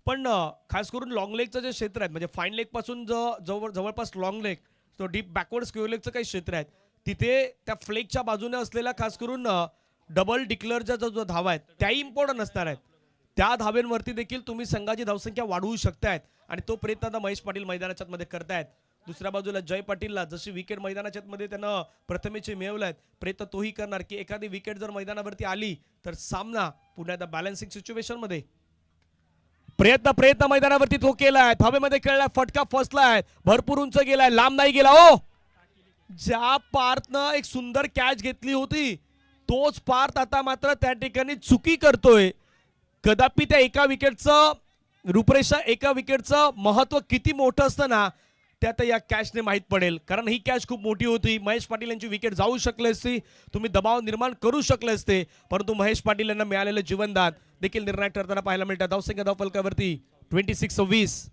पण खास करून लॉंग लेगचं जे क्षेत्र आहे म्हणजे फाईन लेग पासून जवळपास लॉंग लेग तो डीप बॅकवर्ड स्क्वेअर लेगचं काही क्षेत्र आहे, तिथे त्या फ्लेगच्या बाजूने असलेला खास करून डबल डिक्लेअरच्या जो धावा आहेत त्याही इम्पॉर्टंट असणार आहेत. त्या धावेंवरती देखील तुम्ही संघाची धावसंख्या वाढवू शकतायत आणि तो प्रयत्न आता महेश पाटील मैदानाच्या मध्ये करतायत. दुसऱ्या बाजूला जय पाटीलला जशी विकेट मैदानाच्या मध्ये त्यानं प्रथमेचे मिळवलाय, प्रयत्न तोही करणार की एखादी विकेट जर मैदानावरती आली तर सामना पुन्हा एकदा बॅलन्सिंग सिच्युएशन मध्ये प्रयत्न मैदानावरती तो केलाय, धावेमध्ये खेळलाय, फटका फसलाय, भरपूर उंच गेलाय, लांब नाही गेला. ओ ज्या पार्थनं एक सुंदर कॅच घेतली होती तोच पार्थ आता मात्र त्या ठिकाणी चुकी करतोय. कदापि त्या एका विकेटचं रूपरेषा, एका विकेटचं महत्व किती मोठं असतं ना ते आता या कॅचने माहीत पडेल, कारण ही कॅच खूप मोठी होती. महेश पाटील यांची विकेट जाऊ शकली असती, तुम्ही दबाव निर्माण करू शकले असते, परंतु महेश पाटील यांना मिळालेलं जीवनदान देखील निर्णायक ठरताना पाहायला मिळतं. धावसंख्या धावफलकावरती 26-26.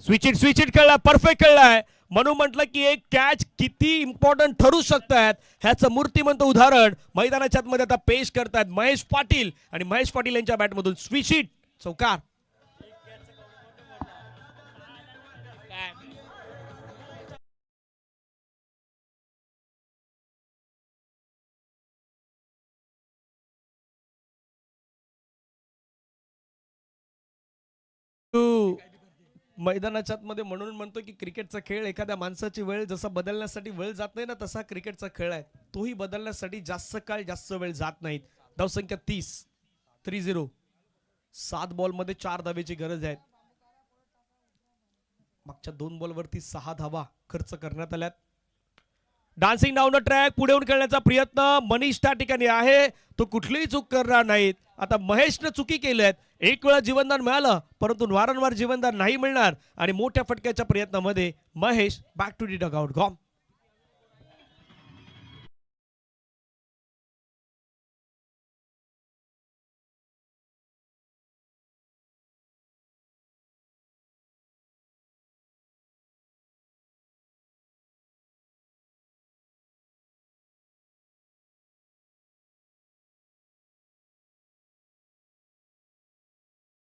स्विच इट खेळला, परफेक्ट खेळलाय, म्हणून म्हटलं की एक कॅच किती इम्पॉर्टंट ठरू शकतात ह्याचं मूर्तिमंत उदाहरण मैदानाच्या मध्ये आता पेश करतात महेश पाटील आणि महेश पाटील यांच्या बॅटमधून स्विच इट चौकार. मैदानाच्या मध्ये म्हणून म्हणतो की क्रिकेटचा खेळ एखाद्या माणसाची वेळ जसा बदलण्यासाठी वेळ जात नाही ना, तसा क्रिकेटचा खेळ आहे, तोही बदलण्यासाठी जास्त काळ जास्त वेळ जात नाहीत. धावसंख्या 30. 7 बॉलमध्ये 4 धावेची गरज आहे. मागच्या 2 बॉलवरती 6 धावा खर्च करण्यात आल्यात. डान्सिंग डाऊन द ट्रॅक, पुढे येऊन खेळण्याचा प्रयत्न मनीष त्या ठिकाणी आहे, तो कुठलीही चूक करणार नाहीत. आता महेशने चुकी केल्यात, एक वेळा जीवनदान मिळालं परंतु वारंवार जीवनदान नाही मिळणार आणि मोठ्या फटक्याच्या प्रयत्नामध्ये Mahesh back to the dugout gone.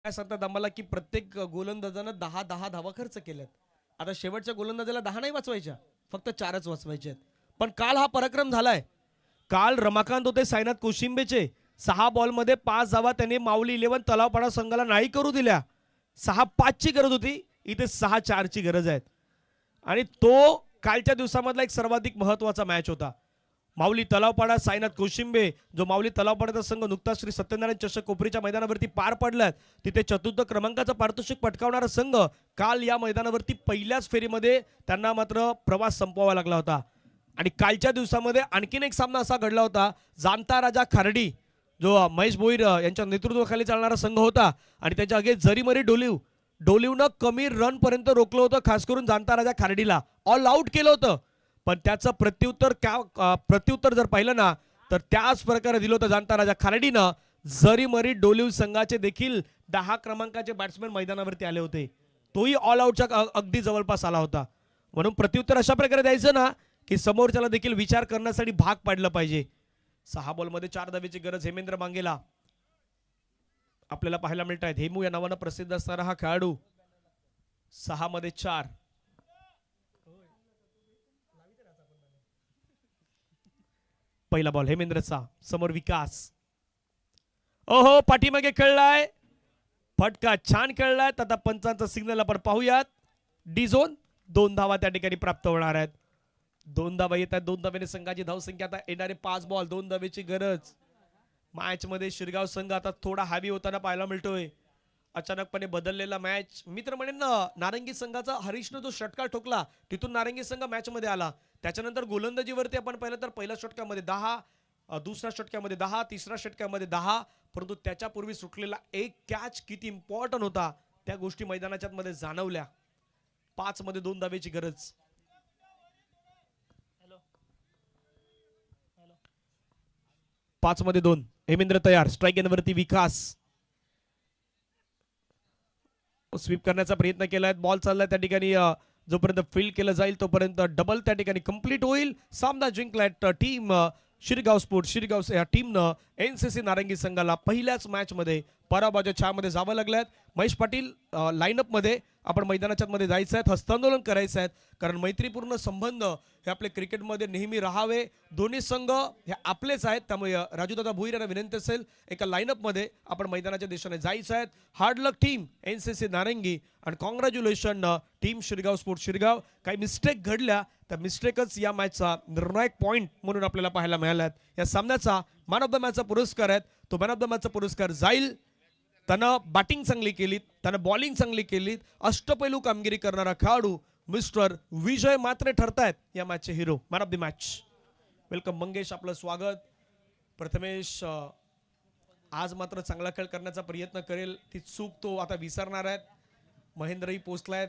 काय सांगतात आम्हाला की प्रत्येक गोलंदाजानं 10 धावा खर्च केल्यात. आता शेवटच्या गोलंदाजाला 10 नाही वाचवायच्या, फक्त 4च वाचवायच्या. पण काल हा पराक्रम झालाय. काल रमाकांत होते साईनाथ कोशिंबेचे, 6 बॉलमध्ये 5 धावा त्यांनी माऊली 11 तलावपाडा संघाला नाही करू दिल्या. 6-5 ची गरज होती, इथे 6-4 ची गरज आहे आणि तो कालच्या दिवसामधला एक सर्वाधिक महत्वाचा मॅच होता. माऊली तलावपाडा साईनाथ कोशिंबे, जो माऊली तलावपाड्याचा संघ नुकताच श्री सत्यनारायण चषक कोपरीच्या मैदानावरती पार पडलाय, तिथे चतुर्थ क्रमांकाचा पारितोषिक पटकावणारा संघ काल या मैदानावरती पहिल्याच फेरीमध्ये त्यांना मात्र प्रवास संपवावा लागला होता. आणि कालच्या दिवसामध्ये आणखीन एक सामना असा घडला होता, जाणता राजा खार्डी जो महेश भोईर यांच्या नेतृत्वाखाली चालणारा संघ होता आणि त्याच्या अगे जरीमरी डोलिवनं कमी रन पर्यंत रोखलं होतं, खास करून जाणता राजा खार्डीला ऑल आउट केलं होतं. पण त्याचं प्रत्युत्तर जर पाहिलं ना तर त्याच प्रकारे दिलं होतं जाणता राजा खार्डीनं. जरी मरी डोलिव संघाचे देखील 10 क्रमांकाचे बॅट्समॅन मैदानावरती आले होते, तोही ऑल आउटच्या अगदी जवळपास आला होता. म्हणून प्रत्युत्तर अशा प्रकारे द्यायचं ना की समोरच्याला देखील विचार करण्यासाठी भाग पाडलं पाहिजे. 6 बॉलमध्ये 4 धावेची गरज हेमेंद्र मांगेला आपल्याला पाहायला मिळत आहेत. हेमू या नावानं प्रसिद्ध असणारा हा खेळाडू 6 मध्ये 4. पहिला बॉल हेमेंद्रचा, समोर विकास. ओहो पाठीमागे खेळलाय, फटका छान खेळलाय. आता पंचांचा सिग्नल आपण पाहूयात. डी झोन 2 धावा त्या ठिकाणी प्राप्त होणार आहेत. 2 धावा येत आहेत. 2 धावेने संघाची धावसंख्या आता येणारे 5 बॉल, 2 धावेची गरज. मॅच मध्ये शिरगाव संघ आता थोडा हावी होताना पाहायला मिळतोय. अचानकपणे बदललेला मॅच. मी तर म्हणेन ना नारंगी संघाचा हरीशनं जो षटकार ठोकला तिथून नारंगी संघ मॅच मध्ये आला. त्याच्यानंतर गोलंदाजीवरती आपण पाहिलं तर पहिल्या षटकामध्ये 10, दुसऱ्या षटकामध्ये 10, तिसऱ्या षटकामध्ये 10, परंतु त्याच्यापूर्वी सुटलेला एक कॅच किती इम्पॉर्टंट होता त्या गोष्टी मैदानाच्या मध्ये जाणवल्या. 5 मध्ये 2 धावेची गरज. 5 मध्ये 2. हेमेंद्र तयार. स्ट्राईक एंडवरती विकास स्वीप करण्याचा प्रयत्न केलाय. बॉल चाललाय त्या ठिकाणी. जोपर्यंत फील्ड केलं जाईल तोपर्यंत डबल त्या ठिकाणी कंप्लीट होईल. सामना जिंकलाय टीम शिरगाव स्पोर्ट. शिरगाव या टीमनं एनसीसी नारंगी संघाला पहिल्याच मॅच मध्ये पराभवाच्या छायामध्ये जावं लागल्यात. महेश पाटील लाईनअप मध्ये आपण मैदानाच्या मध्ये जायचं आहे, हस्तांदोलन करायचं आहे, कारण मैत्रीपूर्ण संबंध हे आपले क्रिकेटमध्ये नेहमी राहावे. दोन्ही संघ हे आपलेच आहेत. त्यामुळे राजूदादा भोईर यांना विनंती असेल एका लाईनअप मध्ये आपण मैदानाच्या दिशेने जायचं आहे. हार्ड लक टीम एनसीसी नारंगी आणि congratulation team Shirgaon sport Shirgaon. काही मिस्टेक घडल्या त्या मिस्टेकच या मॅचचा निर्णायक पॉइंट म्हणून आपल्याला पाहायला मिळाला. या सामन्याचा मॅन ऑफ द मॅचचा पुरस्कार आहे तो मॅन ऑफ द मॅचचा पुरस्कार जाईल. त्यानं बॅटिंग चांगली केली, त्यानं बॉलिंग चांगली केली, अष्टपैलू कामगिरी करणारा खेळाडू मिस्टर विजय मात्रे ठरतायत या मॅचचे hero, man of the match. Welcome Mangesh, आपलं स्वागत. प्रथमेश आज मात्र चांगला खेळ करण्याचा प्रयत्न करेल, ती चूक तो आता विसरणार आहेत. महेंद्रही पोचलायत.